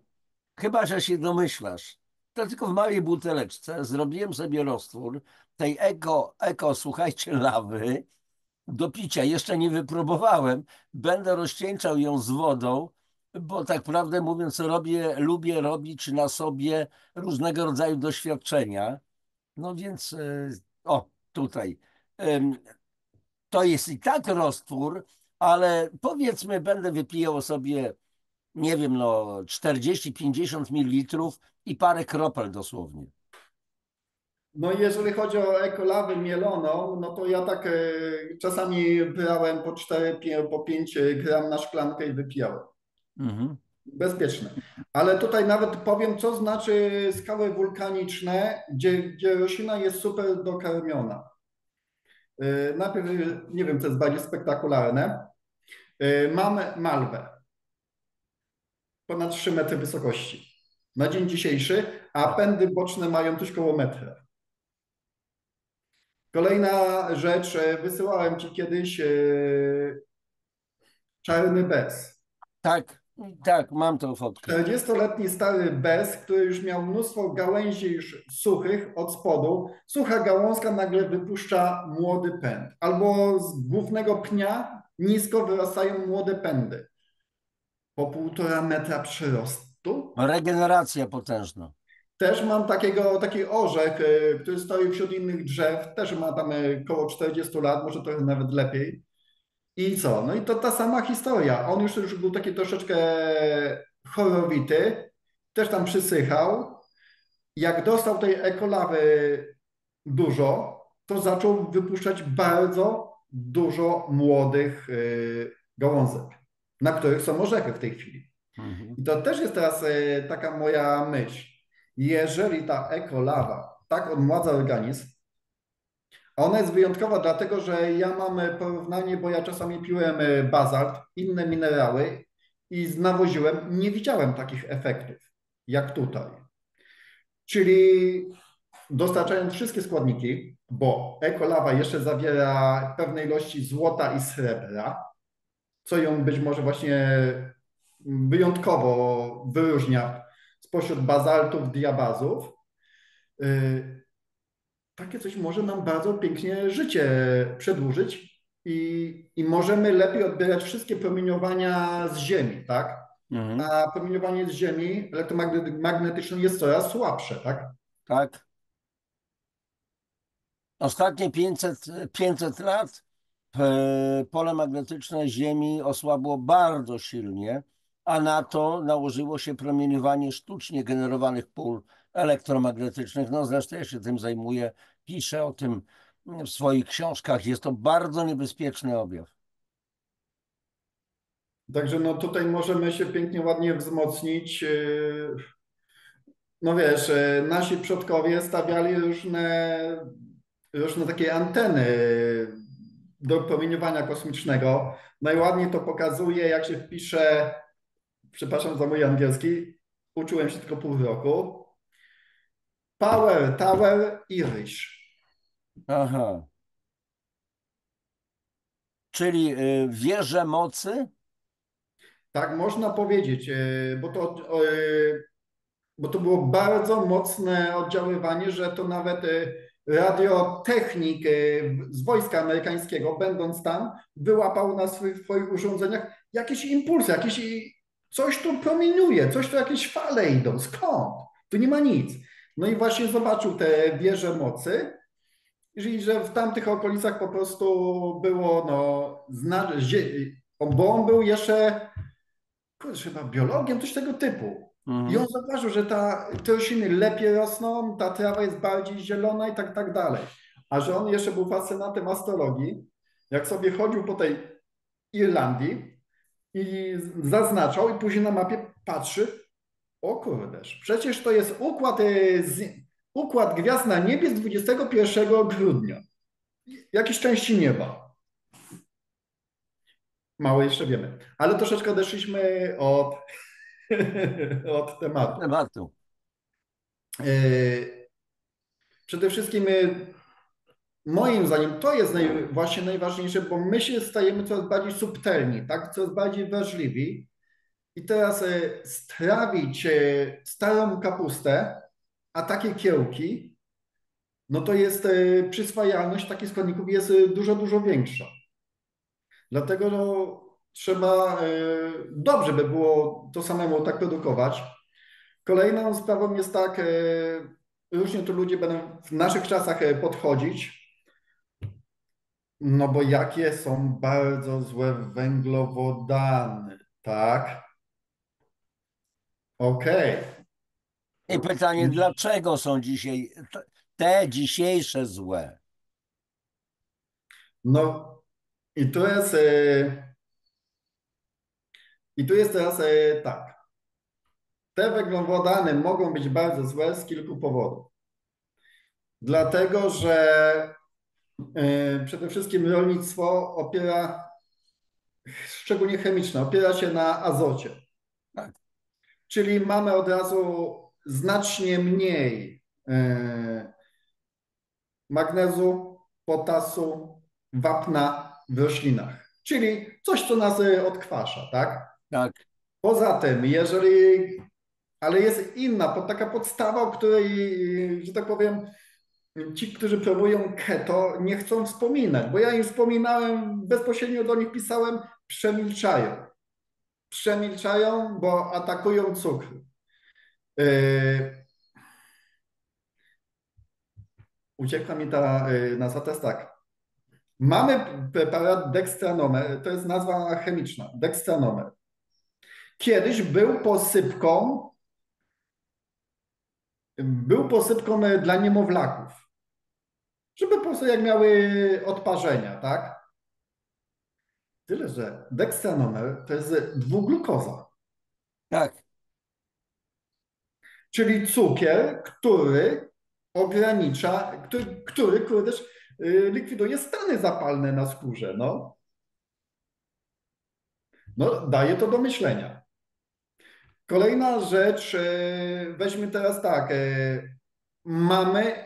Chyba, że się domyślasz. To tylko w małej buteleczce zrobiłem sobie roztwór tej słuchajcie, lawy do picia. Jeszcze nie wypróbowałem. Będę rozcieńczał ją z wodą, bo tak prawdę mówiąc, lubię robić na sobie różnego rodzaju doświadczenia. No więc, o, tutaj. Em, To jest i tak roztwór, ale powiedzmy, będę wypijał sobie, nie wiem, no 40-50 ml i parę kropel dosłownie. No jeżeli chodzi o ekolawę mieloną, no to ja tak czasami brałem po 4, po 5 gram na szklankę i wypijałem. Mhm. Bezpieczne. Ale tutaj nawet powiem, co znaczy skały wulkaniczne, gdzie roślina jest super dokarmiona. Najpierw, nie wiem, co jest bardziej spektakularne. Mamy malwę, ponad 3 metry wysokości na dzień dzisiejszy, a pędy boczne mają tuż koło metra. Kolejna rzecz, wysyłałem Ci kiedyś czarny bez. Tak, tak, mam tą fotkę. 40-letni stary bez, który już miał mnóstwo gałęzi już suchych od spodu, sucha gałązka nagle wypuszcza młody pęd. Albo z głównego pnia nisko wyrastają młode pędy. Po 1,5 metra przyrostu. Regeneracja potężna. Też mam taki orzech, który stoi wśród innych drzew, też ma tam około 40 lat, może trochę nawet lepiej. I co? No i to ta sama historia. On już był taki troszeczkę chorowity, też tam przysychał. Jak dostał tej ekolawy dużo, to zaczął wypuszczać bardzo dużo młodych gałązek, na których są orzechy w tej chwili. Mhm. I to też jest teraz taka moja myśl. Jeżeli ta ekolawa tak odmładza organizm, a ona jest wyjątkowa dlatego, że ja mam porównanie, bo ja czasami piłem bazalt, inne minerały i nawoziłem, nie widziałem takich efektów jak tutaj. Czyli dostarczając wszystkie składniki, bo ekolawa jeszcze zawiera pewne ilości złota i srebra, co ją być może właśnie wyjątkowo wyróżnia spośród bazaltów, diabazów. Takie coś może nam bardzo pięknie życie przedłużyć i możemy lepiej odbierać wszystkie promieniowania z Ziemi, tak? Mhm. A promieniowanie z Ziemi elektromagnetyczne jest coraz słabsze, tak? Tak. Ostatnie 500 lat pole magnetyczne Ziemi osłabło bardzo silnie, a na to nałożyło się promieniowanie sztucznie generowanych pól elektromagnetycznych. No zresztą ja się tym zajmuję, piszę o tym w swoich książkach. Jest to bardzo niebezpieczny objaw. Także no tutaj możemy się pięknie, ładnie wzmocnić. No wiesz, nasi przodkowie stawiali różne takie anteny do promieniowania kosmicznego. Najładniej to pokazuje, jak się wpisze, przepraszam za mój angielski, uczyłem się tylko pół roku. Power, Tower, Irish. Aha. Czyli wieże mocy? Tak można powiedzieć, bo to było bardzo mocne oddziaływanie, że to nawet radiotechnik z wojska amerykańskiego, będąc tam, wyłapał na swoich urządzeniach jakieś impulsy, coś tu promieniuje, coś tu jakieś fale idą. Skąd? Tu nie ma nic. No i właśnie zobaczył te wieże mocy, i że w tamtych okolicach po prostu było, no, bo on był jeszcze kurczę, chyba biologiem, coś tego typu. I Mhm. on zauważył, że te rośliny lepiej rosną, ta trawa jest bardziej zielona i tak dalej. A że on jeszcze był fascynatem astrologii, jak sobie chodził po tej Irlandii i zaznaczał i później na mapie patrzy, o kurdeż, przecież to jest układ gwiazd na niebie z 21 grudnia. Jakiejś części nieba. Mało jeszcze wiemy. Ale troszeczkę odeszliśmy od Od tematu. tematu. Przede wszystkim moim zdaniem to jest właśnie najważniejsze, bo my się stajemy coraz bardziej subtelni, tak? Coraz bardziej wrażliwi. I teraz strawić starą kapustę, a takie kiełki, no to jest przyswajalność takich składników jest dużo, dużo większa. Dlatego no, trzeba dobrze by było to samemu tak produkować. Kolejną sprawą jest tak, różnie tu ludzie będą w naszych czasach podchodzić, no bo jakie są bardzo złe węglowodany, tak? Okej. I pytanie, dlaczego są dzisiaj te dzisiejsze złe? No i tu jest, teraz tak. Te węglowodany mogą być bardzo złe z kilku powodów. Dlatego, że przede wszystkim rolnictwo szczególnie chemiczne, opiera się na azocie. Tak, Czyli mamy od razu znacznie mniej magnezu, potasu, wapna w roślinach. Czyli coś, co nas odkwasza, tak? tak. Poza tym, ale jest taka podstawa, o której, że tak powiem, ci, którzy próbują keto, nie chcą wspominać, bo ja im wspominałem, bezpośrednio do nich pisałem, przemilczają. Przemilczają, bo atakują cukr. Uciekła mi ta nazwa, to jest tak. Mamy preparat dextranomer, to jest nazwa chemiczna, dextranomer. Kiedyś był posypką dla niemowlaków, żeby po prostu jak miały odparzenia, tak? Tyle, że dextranomer to jest dwuglukoza, Tak, czyli cukier, który ogranicza, który też likwiduje stany zapalne na skórze. No, daje to do myślenia. Kolejna rzecz, weźmy teraz tak, mamy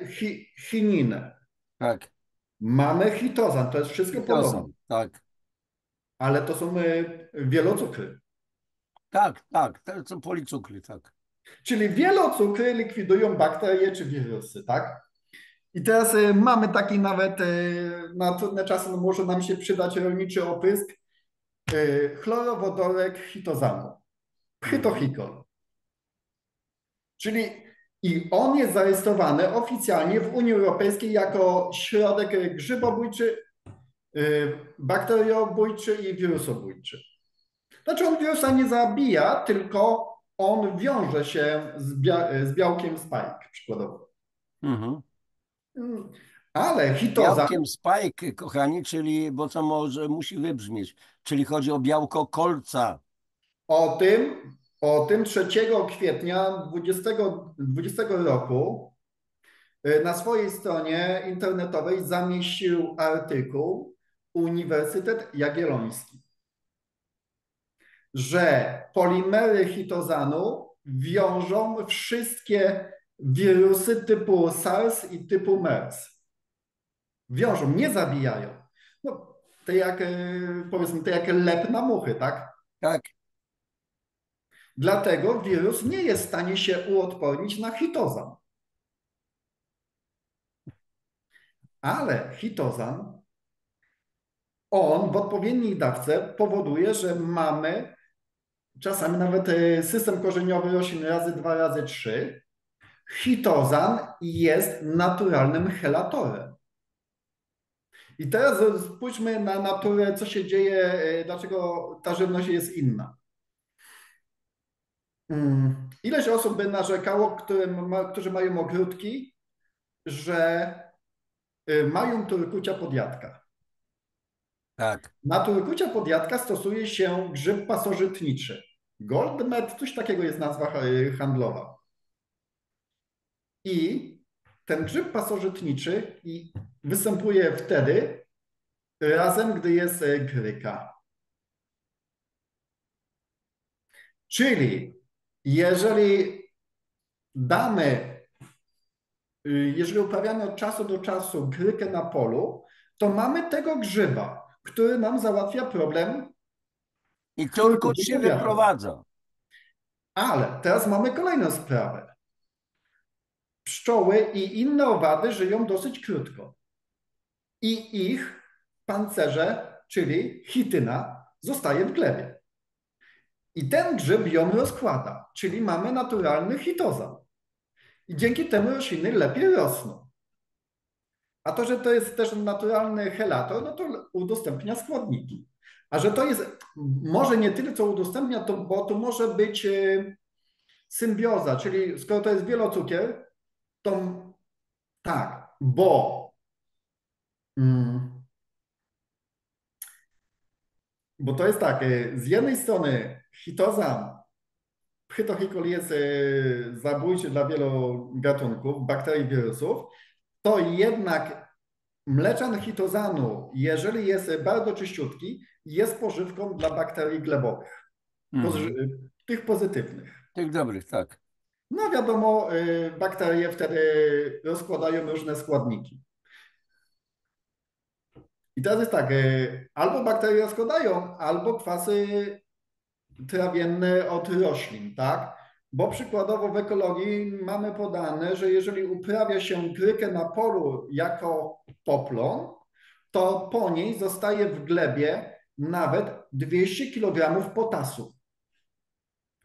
chininę, tak. mamy chitozan, to jest wszystko I to podobne, są. Tak, ale to są wielocukry. tak, tak. To są policukry, tak. Czyli wielocukry likwidują bakterie czy wirusy, tak? I teraz mamy taki nawet na trudne czasy, no może nam się przydać rolniczy oprysk, chlorowodorek hitozanu, Mhm. phytohikol. Czyli i on jest zarejestrowany oficjalnie w Unii Europejskiej jako środek grzybobójczy, bakteriobójczy i wirusobójczy. Znaczy on wirusa nie zabija, tylko on wiąże się z białkiem spike przykładowo. Mhm. Ale hitozan Białkiem spike, kochani, czyli, bo to może musi wybrzmieć, czyli chodzi o białko kolca. o tym 3 kwietnia 2020 roku na swojej stronie internetowej zamieścił artykuł Uniwersytet Jagielloński, że polimery hitozanu wiążą wszystkie wirusy typu SARS i typu MERS. Wiążą, nie zabijają. No, powiedzmy, to jak lep na muchy, tak? Tak, Dlatego wirus nie jest w stanie się uodpornić na hitozan. Ale hitozan, on w odpowiedniej dawce powoduje, że mamy czasami nawet system korzeniowy roślin razy 2, razy 3. Hitozan jest naturalnym helatorem. I teraz spójrzmy na naturę, co się dzieje, dlaczego ta żywność jest inna. Ileś osób by narzekało, którzy mają ogródki, że mają turkucia podjadka. Tak. Na turkucia podjadka stosuje się grzyb pasożytniczy. Goldmet, coś takiego jest nazwa handlowa. I ten grzyb pasożytniczy występuje wtedy razem, gdy jest gryka. Czyli jeżeli damy, jeżeli uprawiamy od czasu do czasu grykę na polu, to mamy tego grzyba, który nam załatwia problem I turkot turkutu się powiatu. wyprowadza. Ale teraz mamy kolejną sprawę. Pszczoły i inne owady żyją dosyć krótko. I ich pancerze, czyli chityna, zostaje w glebie. I ten grzyb ją rozkłada, czyli mamy naturalny chitozan. I dzięki temu rośliny lepiej rosną. A to, że to jest też naturalny helator, no to udostępnia składniki. A że to jest, może nie tyle co udostępnia, to, bo to może być symbioza, czyli skoro to jest wielocukier, to tak, mm, bo to jest tak, z jednej strony chitoza, Phytohickory jest zabójczy dla wielu gatunków, bakterii, wirusów, to jednak mleczan chitozanu, jeżeli jest bardzo czyściutki, jest pożywką dla bakterii glebowych, Mhm. tych pozytywnych. Tych dobrych, tak. No wiadomo, bakterie wtedy rozkładają różne składniki. I teraz jest tak, albo bakterie rozkładają, albo kwasy trawienne od roślin, tak? Bo przykładowo w ekologii mamy podane, że jeżeli uprawia się grykę na polu jako poplon, to po niej zostaje w glebie nawet 200 kg potasu.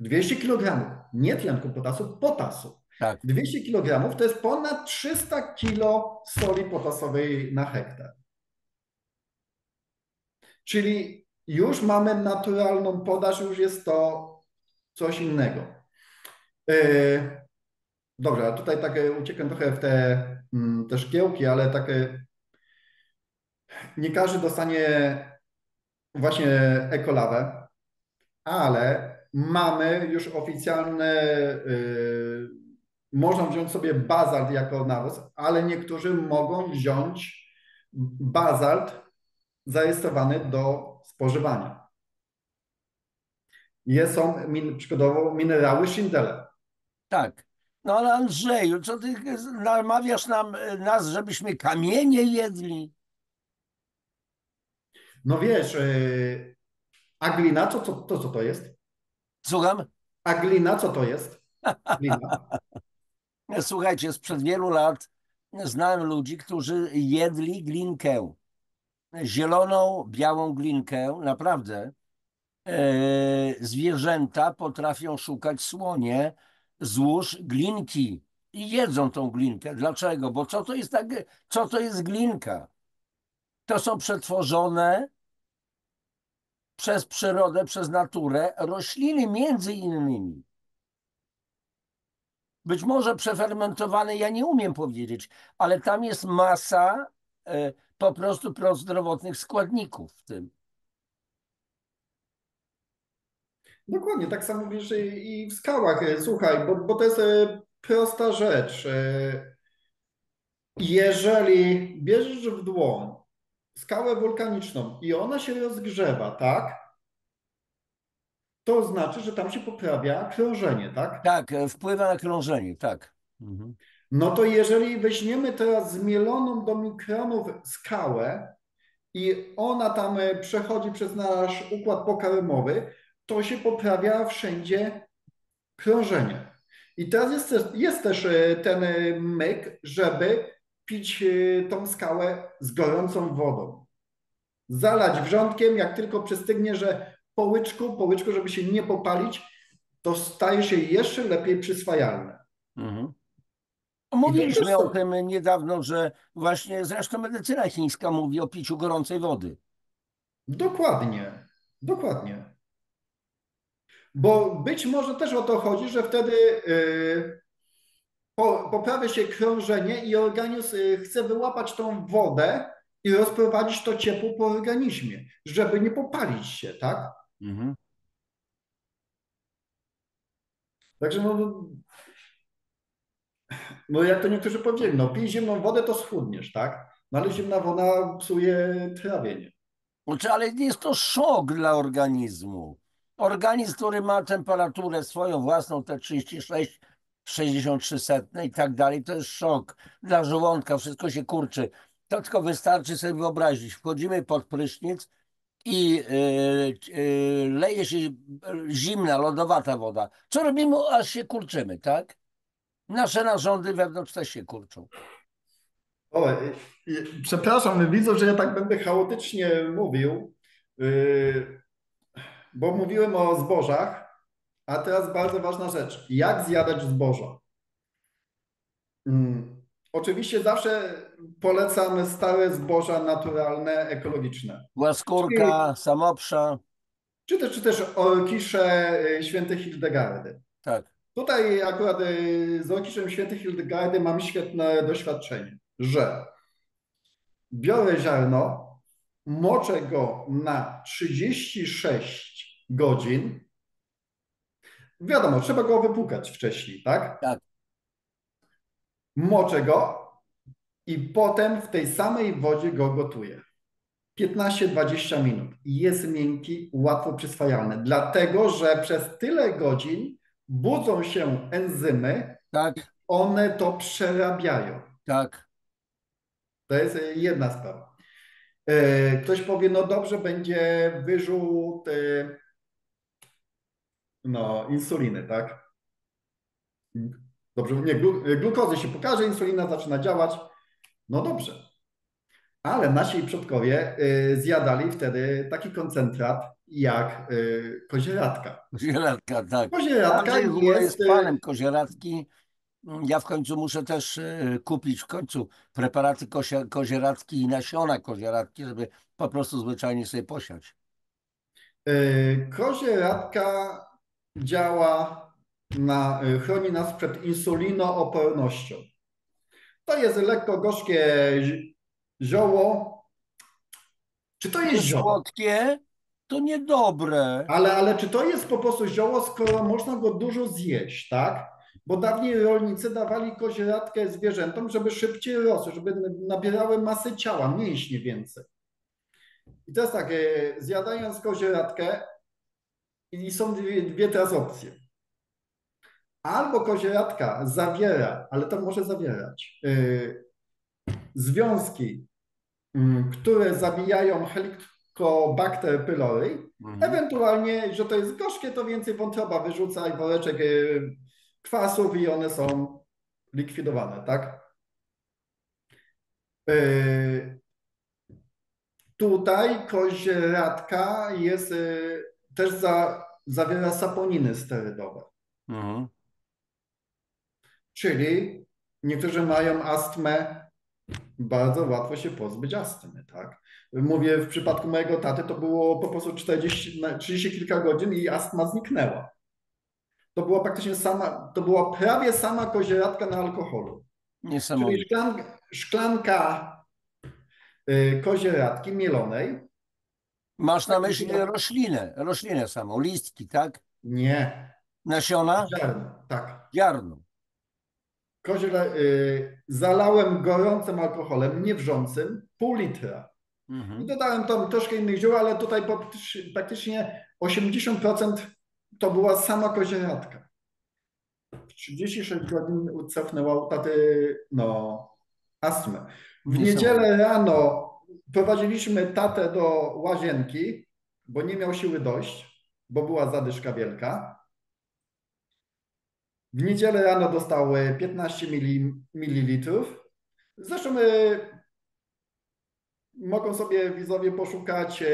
200 kg, nie tlenku potasu, potasu. Tak. 200 kg to jest ponad 300 kg soli potasowej na hektar. Czyli już mamy naturalną podaż, już jest to coś innego. Dobrze, a tutaj tak uciekłem trochę w te szkiełki, ale tak nie każdy dostanie właśnie ekolawę, ale mamy już oficjalne, można wziąć sobie bazalt jako nawóz, ale niektórzy mogą wziąć bazalt zarejestrowany do spożywania. Są przykładowo minerały szindele. Tak. No ale Andrzeju, co ty namawiasz nas, żebyśmy kamienie jedli? No wiesz, a glina, co to jest? Słucham? A glina, co to jest? Glina. Słuchajcie, sprzed wielu lat znałem ludzi, którzy jedli glinkę. Zieloną, białą glinkę, naprawdę. Zwierzęta potrafią szukać słonie złóż glinki i jedzą tą glinkę. Dlaczego? Bo co to jest glinka? To są przetworzone przez przyrodę, przez naturę rośliny między innymi. Być może przefermentowane, ja nie umiem powiedzieć, ale tam jest masa po prostu prozdrowotnych składników w tym. Dokładnie, tak samo wiesz i w skałach. Słuchaj, bo to jest prosta rzecz. Jeżeli bierzesz w dłoń skałę wulkaniczną i ona się rozgrzewa, tak? To znaczy, że tam się poprawia krążenie, tak? Tak, wpływa na krążenie, tak. Mhm. No to jeżeli weźmiemy teraz zmieloną do mikronów skałę i ona tam przechodzi przez nasz układ pokarmowy, to się poprawia wszędzie krążenie. I teraz jest też ten myk, żeby pić tą skałę z gorącą wodą. Zalać wrzątkiem, jak tylko przystygnie, że po łyczku, żeby się nie popalić, to staje się jeszcze lepiej przyswajalne. Mhm. I to też Mówiliśmy o są... tym niedawno, że właśnie zresztą medycyna chińska mówi o piciu gorącej wody. Dokładnie, dokładnie. Bo być może też o to chodzi, że wtedy poprawia się krążenie i organizm chce wyłapać tą wodę i rozprowadzić to ciepło po organizmie, żeby nie popalić się, tak? Mhm. Także no jak to niektórzy powiedzieli, no pij zimną wodę, to schudniesz, tak? No ale zimna woda psuje trawienie. Znaczy, ale jest to szok dla organizmu. Organizm, który ma temperaturę swoją własną, te 36, 63 setne i tak dalej, to jest szok dla żołądka, wszystko się kurczy. To tylko wystarczy sobie wyobrazić. Wchodzimy pod prysznic i leje się zimna, lodowata woda. Co robimy? Aż się kurczymy, tak? Nasze narządy wewnątrz też się kurczą. O, przepraszam, widzę, że ja tak będę chaotycznie mówił, bo mówiłem o zbożach, a teraz bardzo ważna rzecz. Jak zjadać zboża? Oczywiście zawsze polecamy stare zboża naturalne, ekologiczne. Czyli, Łaskórka, samopsza, czy też orkisze świętej Hildegardy. tak, Tutaj akurat z orkiszem świętej Hildegardy mam świetne doświadczenie, że biorę ziarno, moczę go na 36 godzin. Wiadomo, trzeba go wypłukać wcześniej, tak? tak. Moczę go i potem w tej samej wodzie go gotuję. 15-20 minut. I jest miękki, łatwo przyswajalny. Dlatego, że przez tyle godzin budzą się enzymy, Tak, one to przerabiają. tak. To jest jedna sprawa. Ktoś powie, no dobrze, będzie wyrzut no, insuliny, tak? Dobrze, nie, glukozy się pokaże, insulina zaczyna działać. No dobrze. Ale nasi przodkowie zjadali wtedy taki koncentrat jak kozieradka. Kozieradka, tak. Kozieradka Andrzej w ogóle jest, jest fanem kozieradki. Ja w końcu muszę też kupić w końcu preparaty kozieradki i nasiona kozieradki, żeby po prostu zwyczajnie sobie posiać. kozieradka działa chroni nas przed insulinoopornością. To jest lekko gorzkie zioło. Czy to jest Jest zioło? słodkie, to niedobre. Ale czy to jest po prostu zioło, skoro można go dużo zjeść, tak? Bo dawniej rolnicy dawali kozieradkę zwierzętom, żeby szybciej rosły, żeby nabierały masy ciała, mięśnie więcej. I teraz tak, zjadając kozieradkę, i są dwie teraz opcje. Albo kozieradka zawiera, ale to może zawierać, związki, które zabijają Helicobacter pylori, Mhm. ewentualnie, że to jest gorzkie, to więcej wątroba wyrzuca i woreczek kwasów i one są likwidowane, tak? Tutaj kozieradka jest, też zawiera saponiny sterydowe, Mhm. czyli niektórzy mają astmę, bardzo łatwo się pozbyć astmy, tak? Mówię, w przypadku mojego taty to było po prostu 30 kilka godzin i astma zniknęła. To była praktycznie to była prawie sama kozieradka na alkoholu. Czyli Niesamowite. szklanka kozieradki mielonej. Masz na Tak, myśli roślinę samą, listki, tak? nie, Nasiona? ziarno, tak. Ziarno. Zalałem gorącym alkoholem, nie wrzącym, pół litra. I Mhm. dodałem tam troszkę innych ziół, ale tutaj praktycznie 80% to była sama kozieradka. W 36 godzin cofnęła u taty, no, astmę. W Niesamowite. niedzielę rano prowadziliśmy tatę do łazienki, bo nie miał siły dojść, bo była zadyszka wielka. W niedzielę rano dostał 15 ml. Zresztą mogą sobie widzowie poszukać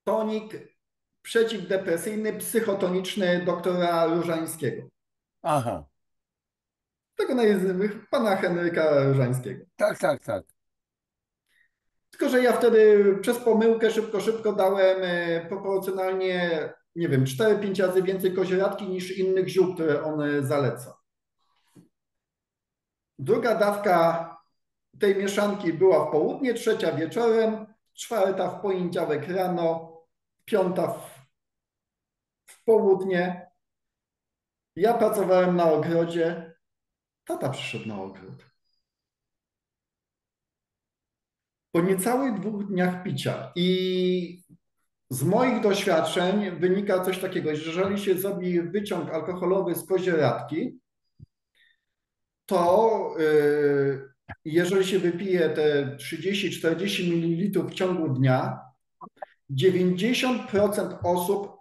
tonik przeciwdepresyjny, psychotoniczny doktora Różańskiego. Aha. Tego pana Henryka Różańskiego. Tak, tak, tak. Tylko, że ja wtedy przez pomyłkę szybko dałem proporcjonalnie nie wiem, 4-5 razy więcej kozieradki niż innych ziół, które on zaleca. Druga dawka tej mieszanki była w południe, trzecia wieczorem, czwarta w poniedziałek rano, piąta w południe. Ja pracowałem na ogrodzie, tata przyszedł na ogród. Po niecałych 2 dniach picia i z moich doświadczeń wynika coś takiego, że jeżeli się zrobi wyciąg alkoholowy z kozieradki, to jeżeli się wypije te 30-40 ml w ciągu dnia, 90% osób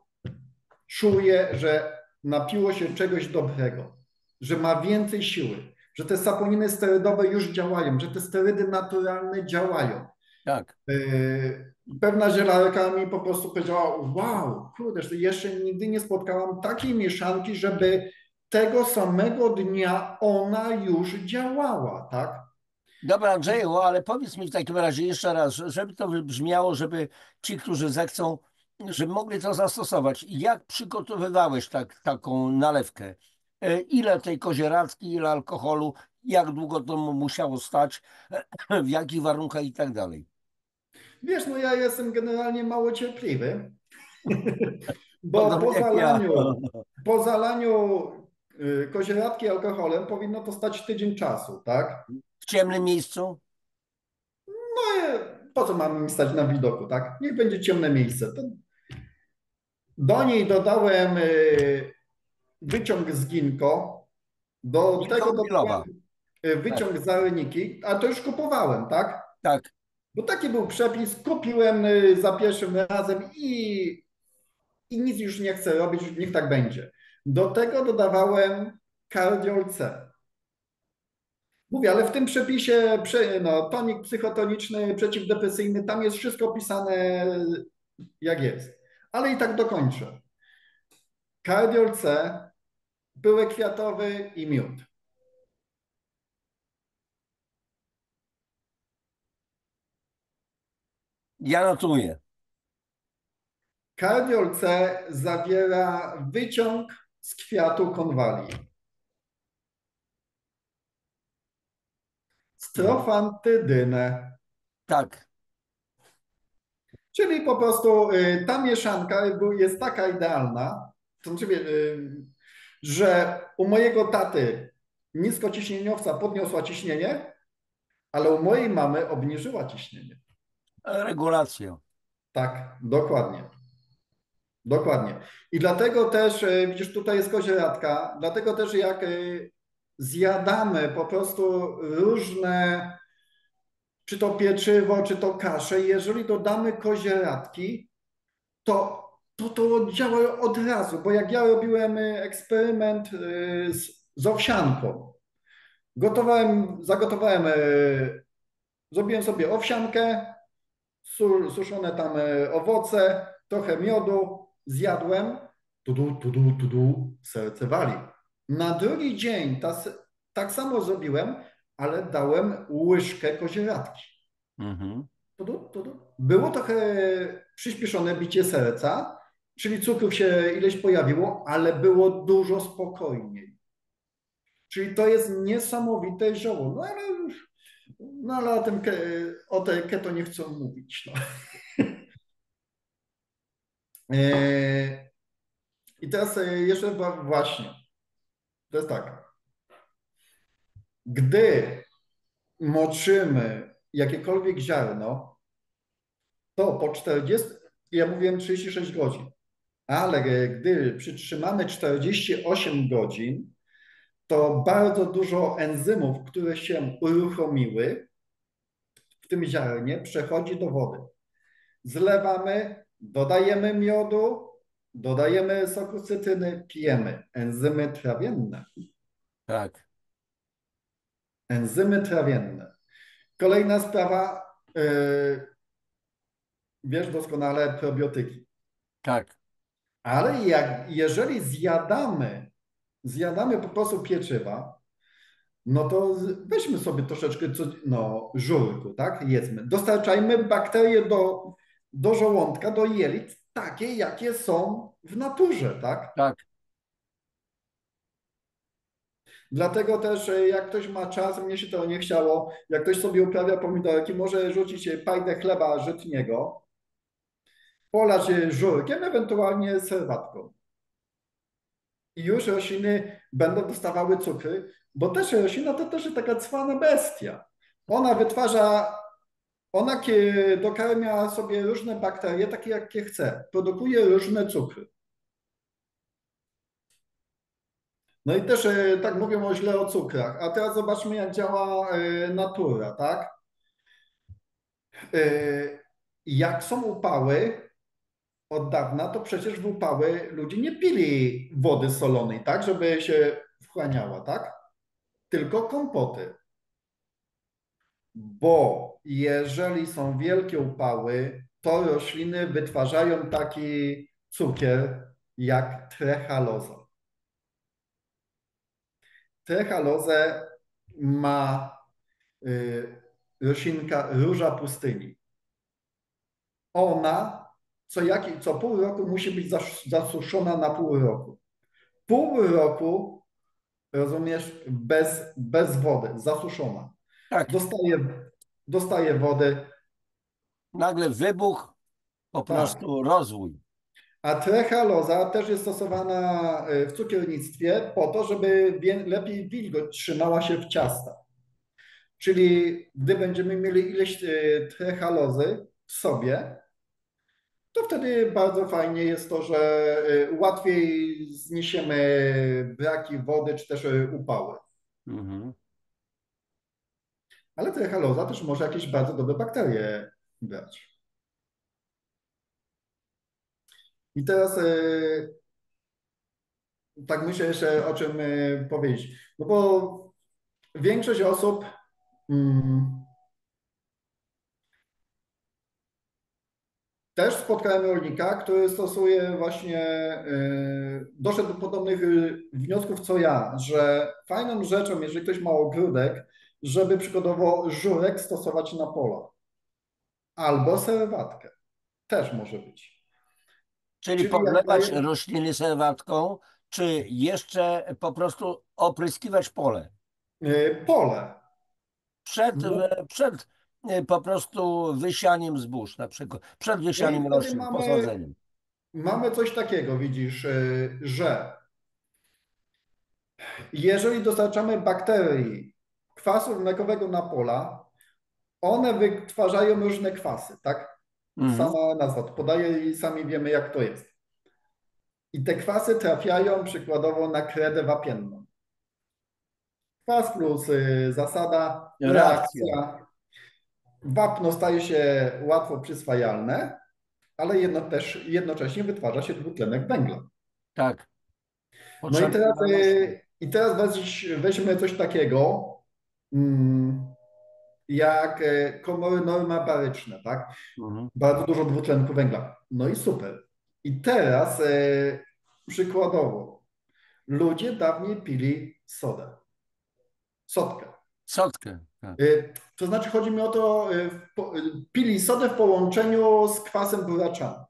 czuje, że napiło się czegoś dobrego, że ma więcej siły, że te saponiny sterydowe już działają, że te sterydy naturalne działają. Tak. Pewna zielarka mi po prostu powiedziała, wow, kurde, że jeszcze nigdy nie spotkałam takiej mieszanki, żeby tego samego dnia ona już działała, tak? Dobra, Andrzeju, ale powiedz mi w takim razie jeszcze raz, żeby to wybrzmiało, żeby ci, którzy zechcą, żeby mogli to zastosować. Jak przygotowywałeś taką nalewkę? Ile tej kozieradki, ile alkoholu, jak długo to musiało stać, w jakich warunkach i tak dalej? Wiesz, no ja jestem generalnie mało cierpliwy, bo Podobnie jak ja. po zalaniu kozieradki alkoholem powinno to stać tydzień czasu, tak? W ciemnym miejscu? Po co mamy stać na widoku, tak? Niech będzie ciemne miejsce. Do niej dodałem wyciąg z ginko, do Ginka tego dodałem Umilowa. Tak, wyciąg z areniki, a to już kupowałem, tak? tak. Bo taki był przepis, kupiłem za pierwszym razem i nic już nie chcę robić, niech tak będzie. Do tego dodawałem Cardiol C. Mówię, ale w tym przepisie no, tonik psychotoniczny, przeciwdepresyjny, tam jest wszystko opisane jak jest. Ale i tak dokończę. Cardiol C, pyłek kwiatowy i miód. Ja notuję. Cardiol C zawiera wyciąg z kwiatu konwalii. Strofantydynę. Tak. Czyli po prostu ta mieszanka jest taka idealna, to znaczy, że u mojego taty niskociśnieniowca podniosła ciśnienie, ale u mojej mamy obniżyła ciśnienie. Regulacja. Tak, dokładnie. Dokładnie. I dlatego też, widzisz, tutaj jest kozieradka, dlatego też jak zjadamy po prostu różne, czy to pieczywo, czy to kaszę, jeżeli dodamy kozieradki, to działa od razu, bo jak ja robiłem eksperyment z owsianką, zagotowałem, zrobiłem sobie owsiankę, suszone tam owoce, trochę miodu, zjadłem, serce wali. Na drugi dzień tak samo zrobiłem, ale dałem łyżkę kozieradki. Mhm. Było trochę przyspieszone bicie serca, czyli cukrów się ileś pojawiło, ale było dużo spokojniej. Czyli to jest niesamowite zioło. No ale o tej keto nie chcę mówić. No. I teraz jeszcze właśnie, to jest tak. Gdy moczymy jakiekolwiek ziarno, to po 40, ja mówiłem 36 godzin, ale gdy przytrzymamy 48 godzin, to bardzo dużo enzymów, które się uruchomiły w tym ziarnie, przechodzi do wody. Zlewamy, dodajemy miodu, dodajemy soku z cytryny, pijemy. Enzymy trawienne. Tak. Enzymy trawienne. Kolejna sprawa, wiesz doskonale, probiotyki. Tak. Ale jeżeli zjadamy po prostu pieczywa, no to weźmy sobie troszeczkę żurku, tak? Jedzmy. Dostarczajmy bakterie do żołądka, do jelit takie, jakie są w naturze, tak? Tak, Dlatego też jak ktoś ma czas, mnie się to nie chciało, jak ktoś sobie uprawia pomidorki, może rzucić pajdę chleba żytniego, polać żurkiem, ewentualnie serwatką. I już rośliny będą dostawały cukry, bo też roślina to też taka cwana bestia. Ona wytwarza, ona dokarmia sobie różne bakterie, takie jakie chce, produkuje różne cukry. No i też tak mówią źle o cukrach, a teraz zobaczmy jak działa natura, tak? Jak są upały od dawna, to przecież w upały ludzie nie pili wody solonej, tak, żeby się wchłaniała, tak? Tylko kompoty. Bo jeżeli są wielkie upały, to rośliny wytwarzają taki cukier jak trechaloza. Trechalozę ma roślinka róża pustyni. Ona co pół roku musi być zasuszona na pół roku. Pół roku, rozumiesz, bez wody, zasuszona. tak. Dostaje, dostaje wody, Nagle wybuch, po tak. prostu rozwój. A trechaloza też jest stosowana w cukiernictwie po to, żeby lepiej wilgoć trzymała się w ciastach. Czyli gdy będziemy mieli ileś trechalozy w sobie, to wtedy bardzo fajnie jest to, że łatwiej zniesiemy braki wody czy też upały. Mhm. Ale trechaloza też może jakieś bardzo dobre bakterie brać. I teraz tak myślę jeszcze o czym powiedzieć. No bo większość osób mm, też spotkałem rolnika, który stosuje właśnie, doszedł do podobnych wniosków co ja, że fajną rzeczą, jeżeli ktoś ma ogródek, żeby przykładowo żurek stosować na pola albo serwatkę. Też może być. Czyli Czyli jak podlewać daje rośliny serwatką, czy jeszcze po prostu opryskiwać pole. pole. Przed, No, przed po prostu wysianiem zbóż na przykład, przed no i wysianiem wtedy roślin, posadzeniem. mamy coś takiego, widzisz, że jeżeli dostarczamy bakterii kwasu mlekowego na pola, one wytwarzają różne kwasy, tak? Mhm. Sama nazwa to podaje i sami wiemy, jak to jest. I te kwasy trafiają przykładowo na kredę wapienną. Kwas plus zasada, Reakcja. reakcja. Wapno staje się łatwo przyswajalne, ale jednocześnie wytwarza się dwutlenek węgla. Tak, No i potrzebny teraz, dla roślin. weźmy coś takiego, mm, jak komory normobaryczne, tak? Mhm. Bardzo dużo dwutlenku węgla. No i super. I teraz przykładowo, ludzie dawniej pili sodę, sodkę. Sotkę. Tak. To znaczy chodzi mi o to, pili sodę w połączeniu z kwasem buraczanym.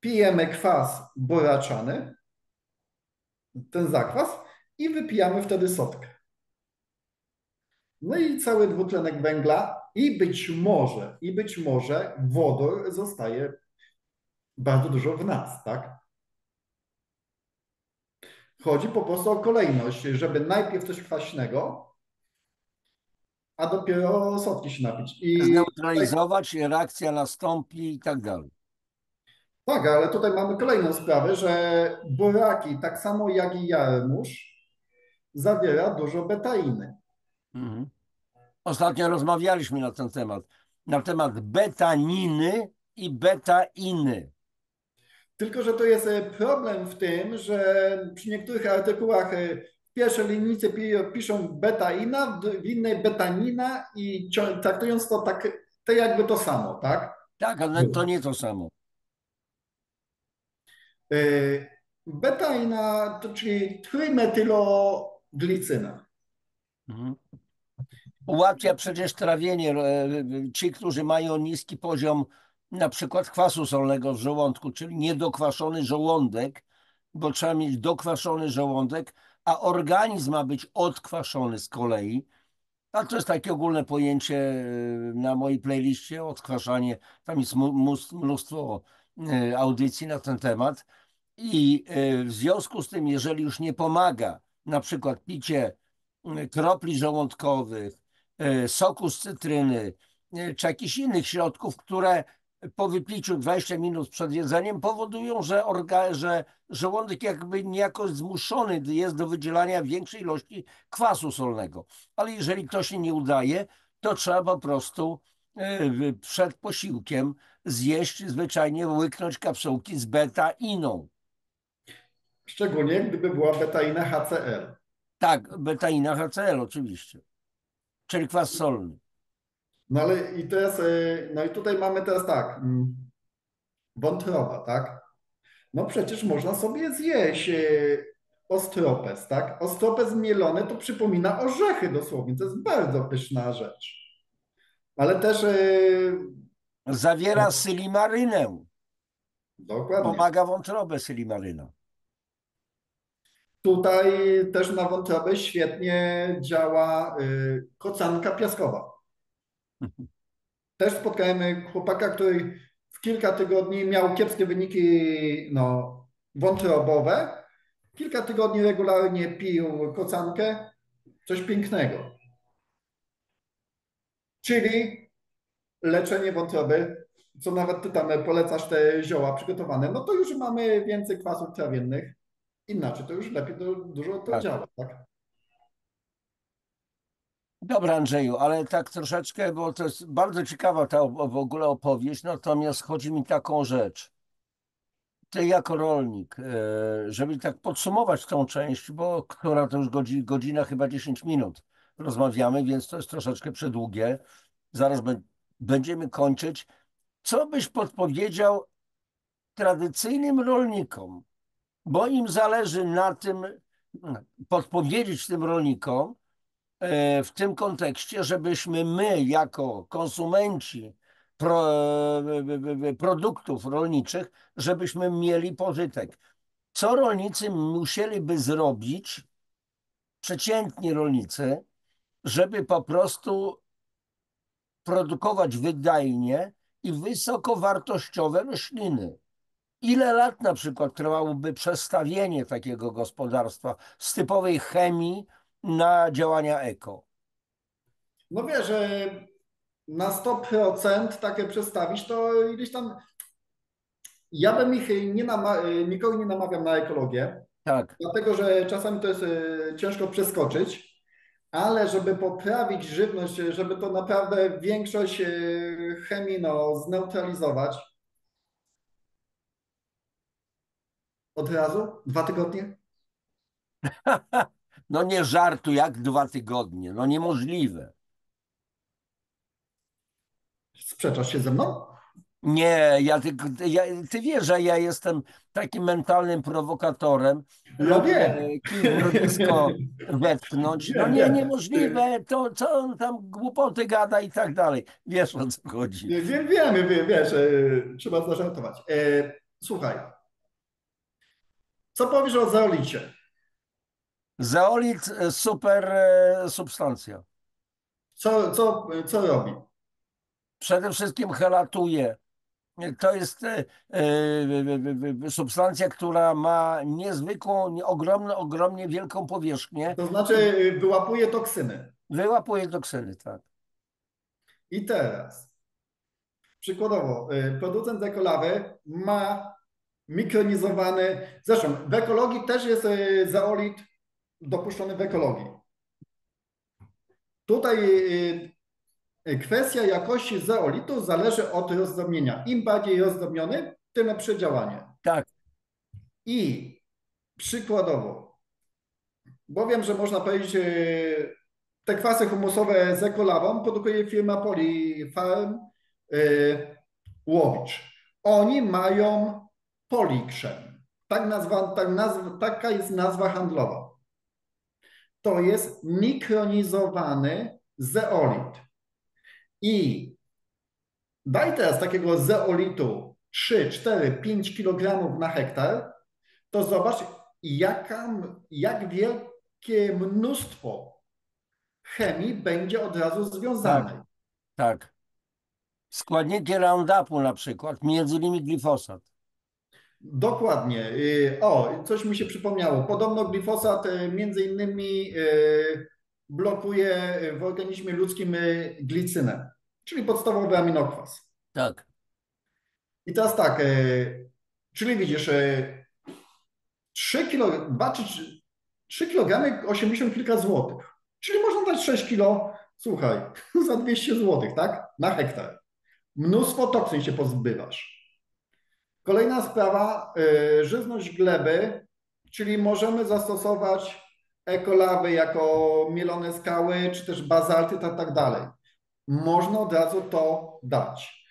Pijemy kwas buraczany, ten zakwas, i wypijamy wtedy sodkę. No i cały dwutlenek węgla i być może wodór zostaje bardzo dużo w nas, tak? Chodzi po prostu o kolejność, żeby najpierw coś kwaśnego, a dopiero sodki się napić. I tutaj, Zneutralizować, reakcja nastąpi i tak dalej. tak, ale tutaj mamy kolejną sprawę, że buraki, tak samo jak i jarmuż, zawiera dużo betainy. Mhm. Ostatnio rozmawialiśmy na temat betaniny i betainy. Tylko, że to jest problem w tym, że przy niektórych artykułach w pierwszej linijce piszą betaina, w innej betanina i traktując to tak, to jakby to samo, tak? Tak, ale to nie to samo. Y, Betaina, czyli trójmetyloglicyna. Mhm. Ułatwia przecież trawienie. Ci, którzy mają niski poziom na przykład kwasu solnego w żołądku, czyli niedokwaszony żołądek, bo trzeba mieć dokwaszony żołądek, a organizm ma być odkwaszony z kolei. A to jest takie ogólne pojęcie na mojej playliście, odkwaszanie. Tam jest mnóstwo audycji na ten temat. I w związku z tym, jeżeli już nie pomaga na przykład picie kropli żołądkowych, soku z cytryny, czy jakichś innych środków, które po wypiciu 20 minut przed jedzeniem powodują, że żołądek jakby niejako zmuszony jest do wydzielania większej ilości kwasu solnego. Ale jeżeli to się nie udaje, to trzeba po prostu przed posiłkiem zjeść, zwyczajnie łyknąć kapsułki z beta-iną. Szczególnie gdyby była betaina HCl. Tak, betaina HCl oczywiście, czyli kwas solny. No ale i teraz, no i tutaj mamy teraz tak, wątroba, tak? No przecież można sobie zjeść ostropes, tak? Ostropes mielony to przypomina orzechy dosłownie, to jest bardzo pyszna rzecz. Ale też, Zawiera no, sylimarynę. dokładnie. Pomaga wątrobę sylimaryna. Tutaj też na wątrobę świetnie działa kocanka piaskowa. Też spotkałem chłopaka, który w kilka tygodni miał kiepskie wyniki no, wątrobowe. Kilka tygodni regularnie pił kocankę. Coś pięknego. Czyli leczenie wątroby, co nawet ty tam polecasz te zioła przygotowane, no to już mamy więcej kwasów trawiennych. Inaczej to już lepiej dużo to Tak. działa, tak? Dobra, Andrzeju, ale tak troszeczkę, bo to jest bardzo ciekawa ta w ogóle opowieść, natomiast chodzi mi taką rzecz. Ty jako rolnik, żeby tak podsumować tą część, bo która to już godzina, chyba 10 minut rozmawiamy, więc to jest troszeczkę przedługie. Zaraz będziemy kończyć. Co byś podpowiedział tradycyjnym rolnikom, bo im zależy na tym, podpowiedzieć tym rolnikom w tym kontekście, żebyśmy my jako konsumenci produktów rolniczych, żebyśmy mieli pożytek. Co rolnicy musieliby zrobić, przeciętni rolnicy, żeby po prostu produkować wydajnie i wysokowartościowe rośliny? Ile lat na przykład trwałoby przestawienie takiego gospodarstwa z typowej chemii na działania eko? No wiesz, że na 100% takie przestawić, to ileś tam. Ja bym ich nikogo nie namawiam na ekologię, Tak, dlatego że czasami to jest ciężko przeskoczyć, ale żeby poprawić żywność, żeby to naprawdę większość chemii no, zneutralizować od razu, 2 tygodnie, no nie żartuj, jak 2 tygodnie, no niemożliwe. sprzeczasz się ze mną? Nie, ty wiesz, że ja jestem takim mentalnym prowokatorem. Ja Lubię wiem. kij w mrowisko wetknąć. No Wiem, nie, wiem. niemożliwe, to co on tam głupoty gada i tak dalej. Wiesz, o co chodzi. Wiemy, wiesz, trzeba zażartować. Słuchaj, co powiesz o zeolicie? Zeolit super substancja. Co robi? Przede wszystkim helatuje. To jest substancja, która ma niezwykłą, ogromnie wielką powierzchnię To znaczy i wyłapuje toksyny. wyłapuje toksyny, tak. I teraz, przykładowo, producent ekolawy ma mikronizowany, zresztą w ekologii też jest zeolit dopuszczony w ekologii. Tutaj kwestia jakości zeolitu zależy od rozdrobnienia. Im bardziej rozdrobniony, tym lepsze działanie. Tak, I przykładowo, bo wiem, że można powiedzieć, te kwasy humusowe z ekolawą produkuje firma Polifarm Łowicz. Oni mają Polikrzem. Taka jest nazwa handlowa. To jest mikronizowany zeolit. I daj teraz takiego zeolitu 3, 4, 5 kg na hektar, to zobacz, jak wielkie mnóstwo chemii będzie od razu Tak, związanej. tak. Składniki Roundupu na przykład, między innymi glifosat. Dokładnie. O, coś mi się przypomniało. Podobno glifosat między innymi blokuje w organizmie ludzkim glicynę, czyli podstawowy aminokwas. Tak, I teraz tak, czyli widzisz, 3 kg, 2 czy 3 kg 80 kilka złotych. Czyli można dać 6 kilo, słuchaj, za 200 złotych, tak? Na hektar. Mnóstwo toksyn się pozbywasz. Kolejna sprawa, żyzność gleby, czyli możemy zastosować ekolawy jako mielone skały, czy też bazalty, tak dalej. Można od razu to dać.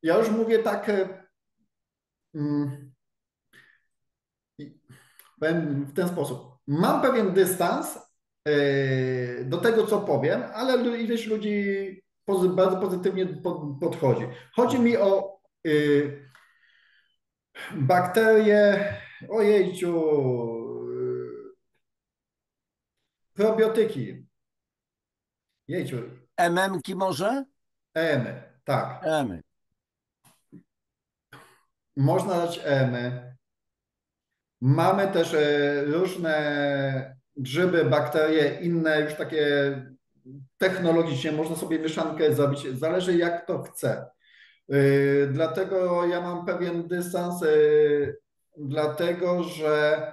Ja już mówię tak, powiem w ten sposób. Mam pewien dystans do tego, co powiem, ale ileś ludzi bardzo pozytywnie podchodzi. Chodzi mi o bakterie, ojejciu, probiotyki. Jejciu, MM-ki może? EMy, tak. EMy. Można dać EMy. Mamy też różne grzyby, bakterie, inne już takie technologicznie, można sobie mieszankę zrobić, zależy jak to chce. Dlatego ja mam pewien dystans, dlatego że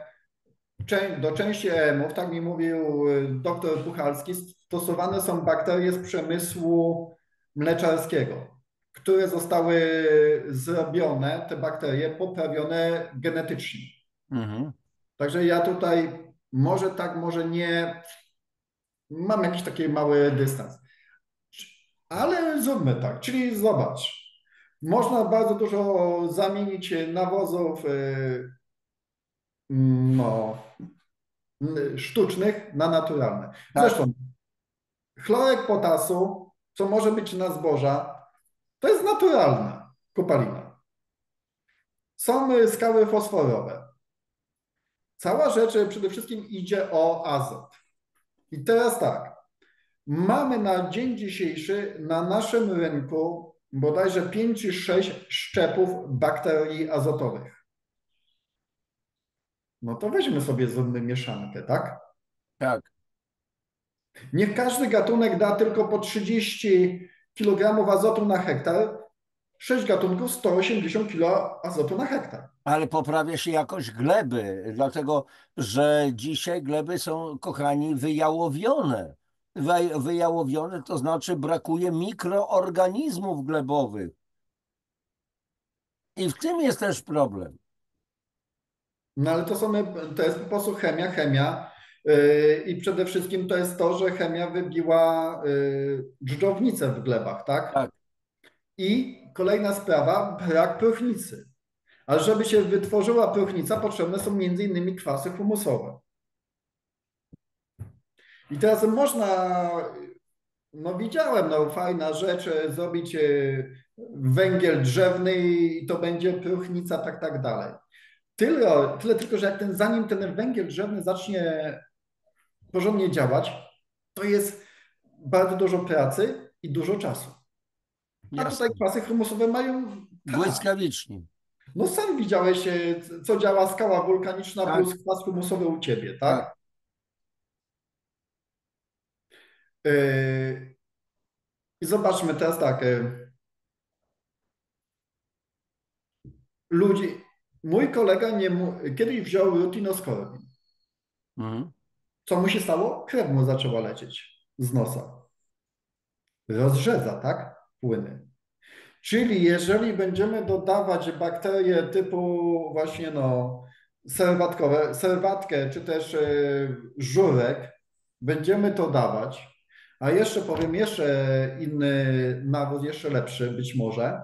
do części EM-ów, tak mi mówił dr Puchalski, stosowane są bakterie z przemysłu mleczarskiego, które zostały zrobione, te bakterie poprawione genetycznie. Mhm. Także ja tutaj może tak, może nie, mam jakiś taki mały dystans. Ale zróbmy tak, czyli zobacz, można bardzo dużo zamienić nawozów no, sztucznych na naturalne. Tak, Zresztą chlorek potasu, co może być na zboża, to jest naturalna kopalina. Są skały fosforowe. Cała rzecz przede wszystkim idzie o azot. I teraz tak, mamy na dzień dzisiejszy na naszym rynku bodajże 5 czy 6 szczepów bakterii azotowych. No to weźmy sobie zróbmy mieszankę, tak? tak. Niech każdy gatunek da tylko po 30 kg azotu na hektar, 6 gatunków 180 kg azotu na hektar. Ale poprawia się jakość gleby, dlatego że dzisiaj gleby są, kochani, wyjałowione. Wyjałowione to znaczy brakuje mikroorganizmów glebowych. I w tym jest też problem. No ale to jest po prostu chemia. I przede wszystkim to jest to, że chemia wybiła dżdżownicę w glebach, tak? Tak, I kolejna sprawa, brak próchnicy. A żeby się wytworzyła próchnica, potrzebne są między innymi kwasy humusowe. I teraz można, no widziałem, no fajna rzecz, zrobić węgiel drzewny i to będzie próchnica, tak dalej. Tyle tylko, że zanim ten węgiel drzewny zacznie porządnie działać, to jest bardzo dużo pracy i dużo czasu. A tutaj jasne. kwasy humusowe mają tak. Błyskawicznie. No sam widziałeś, co działa skała wulkaniczna Tak, plus kwas humusowy u ciebie, tak. tak? Yy, I zobaczmy teraz tak. Ludzi, mój kolega kiedyś wziął rutinoskorbin. Mhm. Co mu się stało? Krew mu zaczęła lecieć z nosa. Rozrzedza, tak? Płyny. Czyli jeżeli będziemy dodawać bakterie typu właśnie no serwatkę, czy też żurek, będziemy to dawać, a jeszcze powiem jeszcze inny nawóz, jeszcze lepszy być może,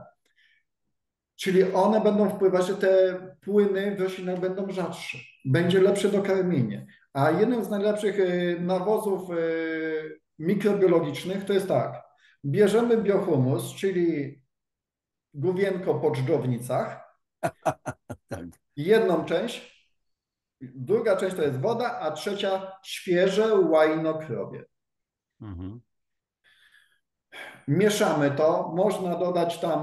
czyli one będą wpływać, że te płyny w roślinach będą rzadsze, będzie lepsze dokarmienie. A jednym z najlepszych nawozów mikrobiologicznych to jest tak, Bierzemy biohumus, czyli główienko po dżdżownicach, Tak. jedną część, druga część to jest woda, a trzecia świeże łajnokrowie. Mhm. Mieszamy to, można dodać tam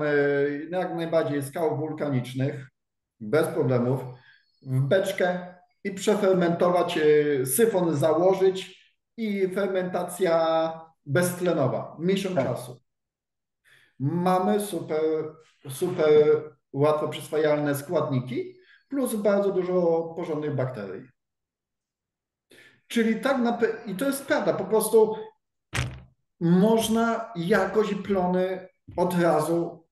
jak najbardziej skał wulkanicznych, bez problemów, w beczkę i przefermentować, syfon założyć i fermentacja beztlenowa, miesiąc Tak. czasu. Mamy super, super łatwo przyswajalne składniki, plus bardzo dużo porządnych bakterii. Czyli tak naprawdę, i to jest prawda, po prostu można jakoś i plony od razu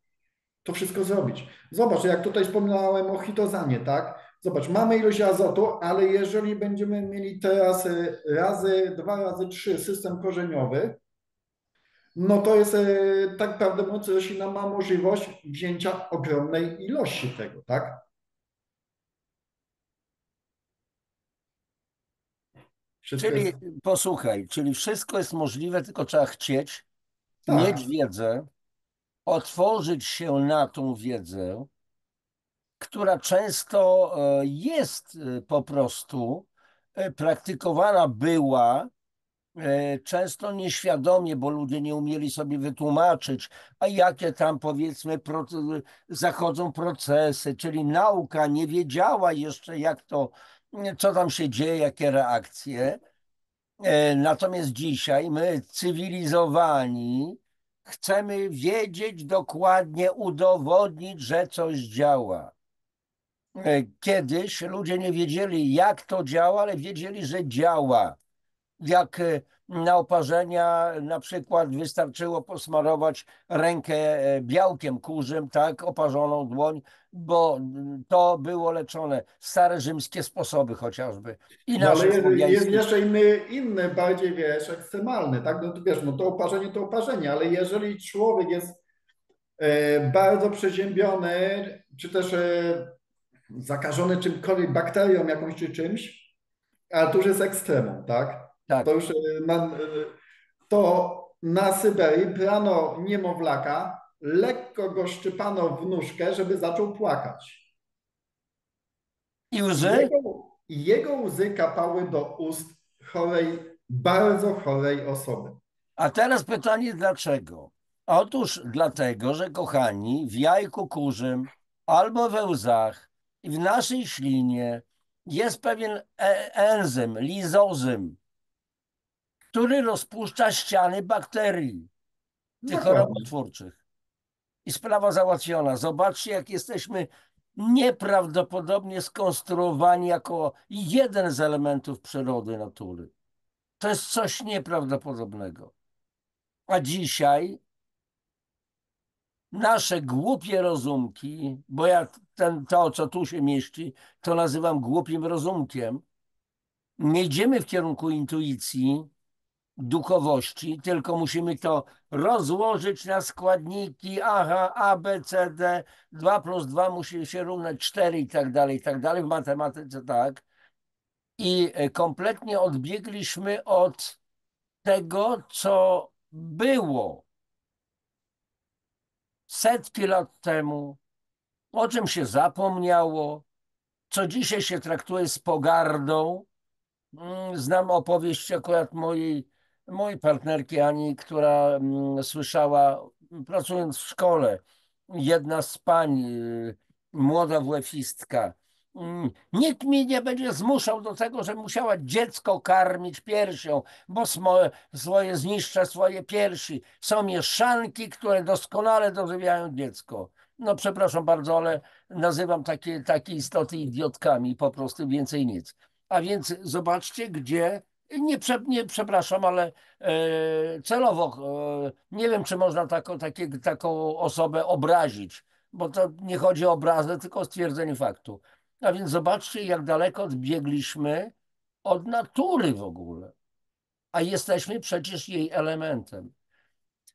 to wszystko zrobić. Zobacz, jak tutaj wspomniałem o chitozanie, tak? Zobacz, mamy ilość azotu, ale jeżeli będziemy mieli teraz razy 2, razy 3 system korzeniowy, no to jest tak prawdę mówiąc, roślina ma możliwość wzięcia ogromnej ilości tego, tak? Wszystko Czyli jest posłuchaj, czyli wszystko jest możliwe, tylko trzeba chcieć, mieć tak. wiedzę, otworzyć się na tą wiedzę, która często jest po prostu praktykowana była, często nieświadomie, bo ludzie nie umieli sobie wytłumaczyć, a jakie tam powiedzmy zachodzą procesy, czyli nauka nie wiedziała jeszcze, jak to, co tam się dzieje, jakie reakcje. Natomiast dzisiaj my, cywilizowani, chcemy wiedzieć dokładnie, udowodnić, że coś działa. Kiedyś ludzie nie wiedzieli, jak to działa, ale wiedzieli, że działa. Jak na oparzenia na przykład wystarczyło posmarować rękę białkiem kurzym, tak, oparzoną dłoń, bo to było leczone. Stare rzymskie sposoby chociażby i No ale nasze jest słowiańskie. jeszcze inny bardziej, wiesz, ekstremalny, tak? No to wiesz, no to oparzenie, ale jeżeli człowiek jest bardzo przeziębiony, czy też zakażony czymkolwiek, bakterią jakąś czy czymś, ale to już jest ekstremum, tak? To Tak. już to na Syberii brano niemowlaka, lekko go szczypano w nóżkę, żeby zaczął płakać. I łzy? Jego łzy kapały do ust chorej, bardzo chorej osoby. A teraz pytanie dlaczego? Otóż dlatego, że kochani, w jajku kurzym albo we łzach i w naszej ślinie jest pewien enzym, lizozym, który rozpuszcza ściany bakterii, tych Dokładnie. chorobotwórczych. I sprawa załatwiona. Zobaczcie, jak jesteśmy nieprawdopodobnie skonstruowani jako jeden z elementów przyrody, natury. To jest coś nieprawdopodobnego. A dzisiaj nasze głupie rozumki, bo ja to, co tu się mieści, to nazywam głupim rozumkiem, nie idziemy w kierunku intuicji, duchowości, tylko musimy to rozłożyć na składniki, aha, A, B, C, D, 2 plus 2 musi się równać 4 i tak dalej, w matematyce tak. I kompletnie odbiegliśmy od tego, co było setki lat temu, o czym się zapomniało, co dzisiaj się traktuje z pogardą. Znam opowieść akurat mojej partnerki Ani, która słyszała, pracując w szkole, jedna z pań, młoda WF-istka, nikt mi nie będzie zmuszał do tego, że musiała dziecko karmić piersią, bo swoje zniszcza swoje piersi. Są mieszanki, które doskonale dożywiają dziecko. No przepraszam bardzo, ale nazywam takie istoty idiotkami, po prostu więcej nic. A więc zobaczcie, gdzie, nie przepraszam, ale celowo, nie wiem, czy można taką osobę obrazić, bo to nie chodzi o obrazę, tylko o stwierdzenie faktu. A więc zobaczcie, jak daleko odbiegliśmy od natury w ogóle, a jesteśmy przecież jej elementem.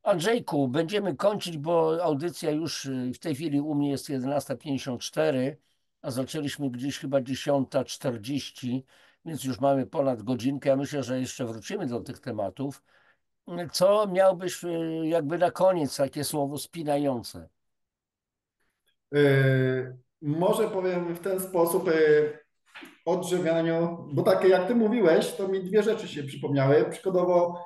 Andrzejku, będziemy kończyć, bo audycja już w tej chwili u mnie jest 11:54, a zaczęliśmy gdzieś chyba 10:40, więc już mamy ponad godzinkę. Ja myślę, że jeszcze wrócimy do tych tematów. Co miałbyś jakby na koniec takie słowo spinające? Może powiem w ten sposób o odżywianiu, bo takie jak ty mówiłeś, to mi dwie rzeczy się przypomniały. Przykładowo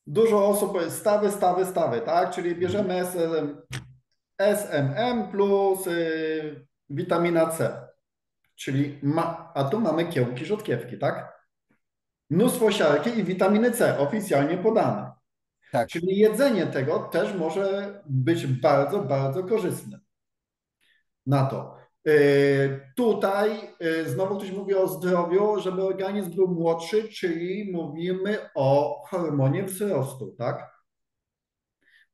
dużo osób stawy, tak? Czyli Mhm. bierzemy SMM plus witamina C, czyli a tu mamy kiełki rzodkiewki, tak? Mnóstwo siarki i witaminy C oficjalnie podane. Tak, Czyli jedzenie tego też może być bardzo, bardzo korzystne na to. Tutaj znowu ktoś mówi o zdrowiu, żeby organizm był młodszy, czyli mówimy o hormonie wzrostu, tak?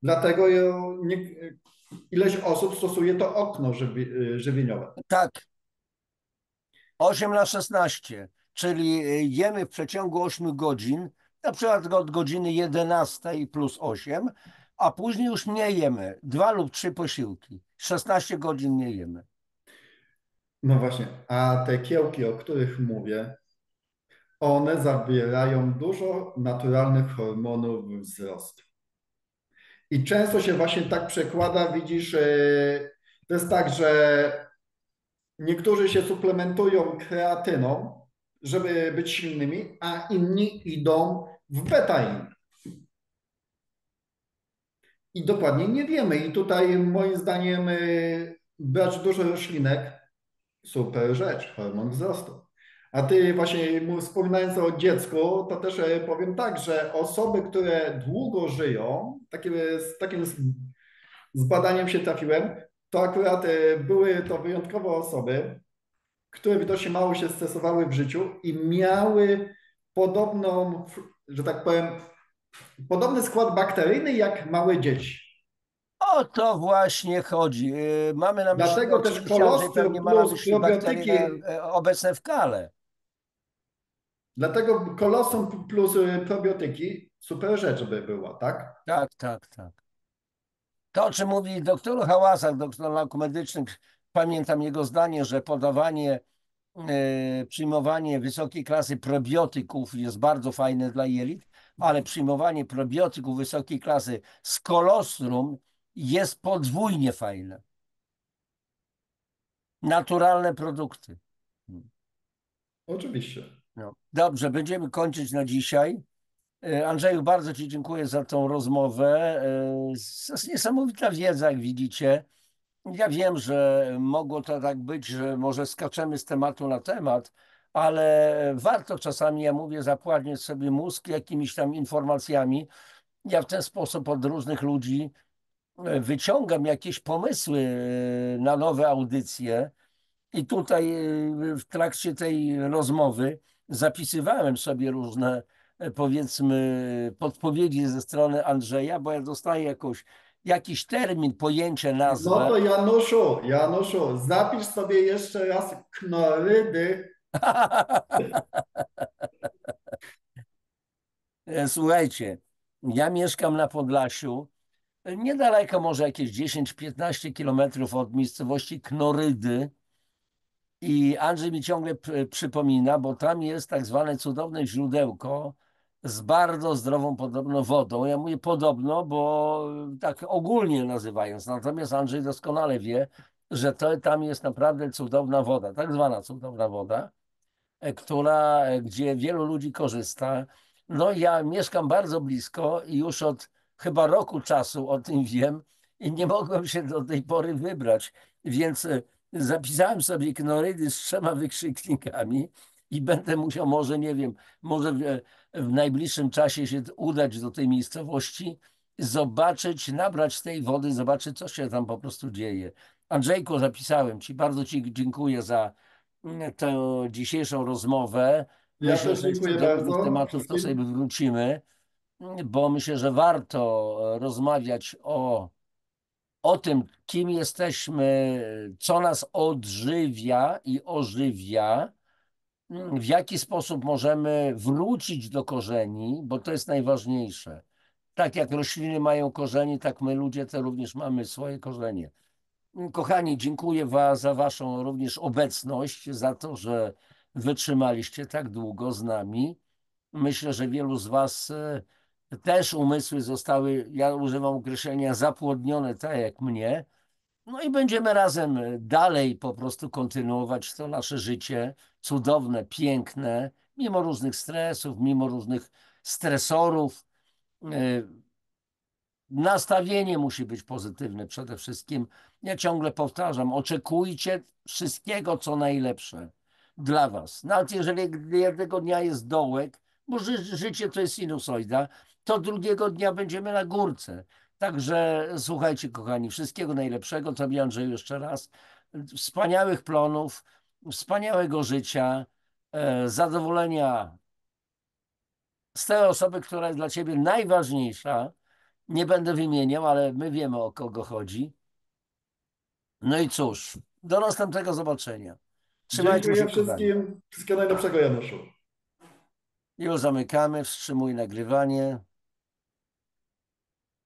Dlatego ileś osób stosuje to okno żywieniowe. tak. 8 na 16, czyli jemy w przeciągu 8 godzin, na przykład od godziny 11 plus 8, a później już nie jemy. 2 lub 3 posiłki. 16 godzin nie jemy. No właśnie, a te kiełki, o których mówię, one zawierają dużo naturalnych hormonów wzrostu. I często się właśnie tak przekłada, widzisz, to jest tak, że niektórzy się suplementują kreatyną, żeby być silnymi, a inni idą w betain. I dokładnie nie wiemy. I tutaj moim zdaniem brać dużo roślinek, super rzecz, hormon wzrostu. A ty właśnie wspominając o dziecku, to też powiem tak, że osoby, które długo żyją, takim z badaniem się trafiłem, to akurat były to wyjątkowe osoby, które widocznie mało się stresowały w życiu i miały podobną, że tak powiem, podobny skład bakteryjny jak małe dzieci. O to właśnie chodzi. Mamy na myśli Dlatego też oczywiście, Andrzej pewnie kolostrum ma na plus myśli bakterie probiotyki, obecne w kale. dlatego kolostrum plus probiotyki super rzecz by była, tak? Tak, tak, tak. To, o czym mówi doktor Hałasa, doktor nauk medycznych, pamiętam jego zdanie, że podawanie, przyjmowanie wysokiej klasy probiotyków jest bardzo fajne dla jelit, ale przyjmowanie probiotyków wysokiej klasy z kolostrum jest podwójnie fajne. Naturalne produkty. Oczywiście. No. Dobrze, będziemy kończyć na dzisiaj. Andrzeju, bardzo Ci dziękuję za tą rozmowę. To jest niesamowita wiedza, jak widzicie. Ja wiem, że mogło to tak być, że może skaczemy z tematu na temat, ale warto czasami, ja mówię, zapładniać sobie mózg jakimiś tam informacjami. Ja w ten sposób od różnych ludzi wyciągam jakieś pomysły na nowe audycje. I tutaj w trakcie tej rozmowy zapisywałem sobie różne, powiedzmy, podpowiedzi ze strony Andrzeja, bo ja dostaję jakiś termin, pojęcie, No nazwę. to Januszu, zapisz sobie jeszcze raz knorydy. Słuchajcie, ja mieszkam na Podlasiu, niedaleko, może jakieś 10-15 kilometrów od miejscowości Knorydy. I Andrzej mi ciągle przypomina, bo tam jest tak zwane cudowne źródełko z bardzo zdrową podobno wodą. Ja mówię podobno, bo tak ogólnie nazywając. Natomiast Andrzej doskonale wie, że tam jest naprawdę cudowna woda, tak zwana cudowna woda, gdzie wielu ludzi korzysta. No ja mieszkam bardzo blisko i już od chyba roku czasu o tym wiem i nie mogłem się do tej pory wybrać, więc zapisałem sobie Knorydy z 3 wykrzyknikami i będę musiał, może nie wiem, może w najbliższym czasie się udać do tej miejscowości, zobaczyć, nabrać tej wody, zobaczyć, co się tam po prostu dzieje. Andrzejku, zapisałem Ci, bardzo Ci dziękuję za tę dzisiejszą rozmowę. Ja Myślę, też że jeszcze dziękuję do różnych bardzo tematów to sobie wszystkim. wrócimy, bo myślę, że warto rozmawiać o tym, kim jesteśmy, co nas odżywia i ożywia, w jaki sposób możemy wrócić do korzeni, bo to jest najważniejsze. Tak jak rośliny mają korzenie, tak my ludzie to również mamy swoje korzenie. Kochani, dziękuję za Waszą również obecność, za to, że wytrzymaliście tak długo z nami. Myślę, że wielu z Was też umysły zostały, ja używam określenia, zapłodnione tak jak mnie. No i będziemy razem dalej po prostu kontynuować to nasze życie cudowne, piękne, mimo różnych stresów, mimo różnych stresorów. Nastawienie musi być pozytywne przede wszystkim. Ja ciągle powtarzam, oczekujcie wszystkiego, co najlepsze dla was. Nawet jeżeli jednego dnia jest dołek, bo życie to jest sinusoida, to drugiego dnia będziemy na górce. Także słuchajcie, kochani, wszystkiego najlepszego. Tobie, Andrzeju, jeszcze raz. Wspaniałych plonów, wspaniałego życia, zadowolenia z tej osoby, która jest dla ciebie najważniejsza. Nie będę wymieniał, ale my wiemy, o kogo chodzi. No i cóż, do następnego zobaczenia. Trzymajcie Dziękuję się, kochani. wszystkim. Wszystkiego najlepszego, Januszu. Już zamykamy, wstrzymuj nagrywanie.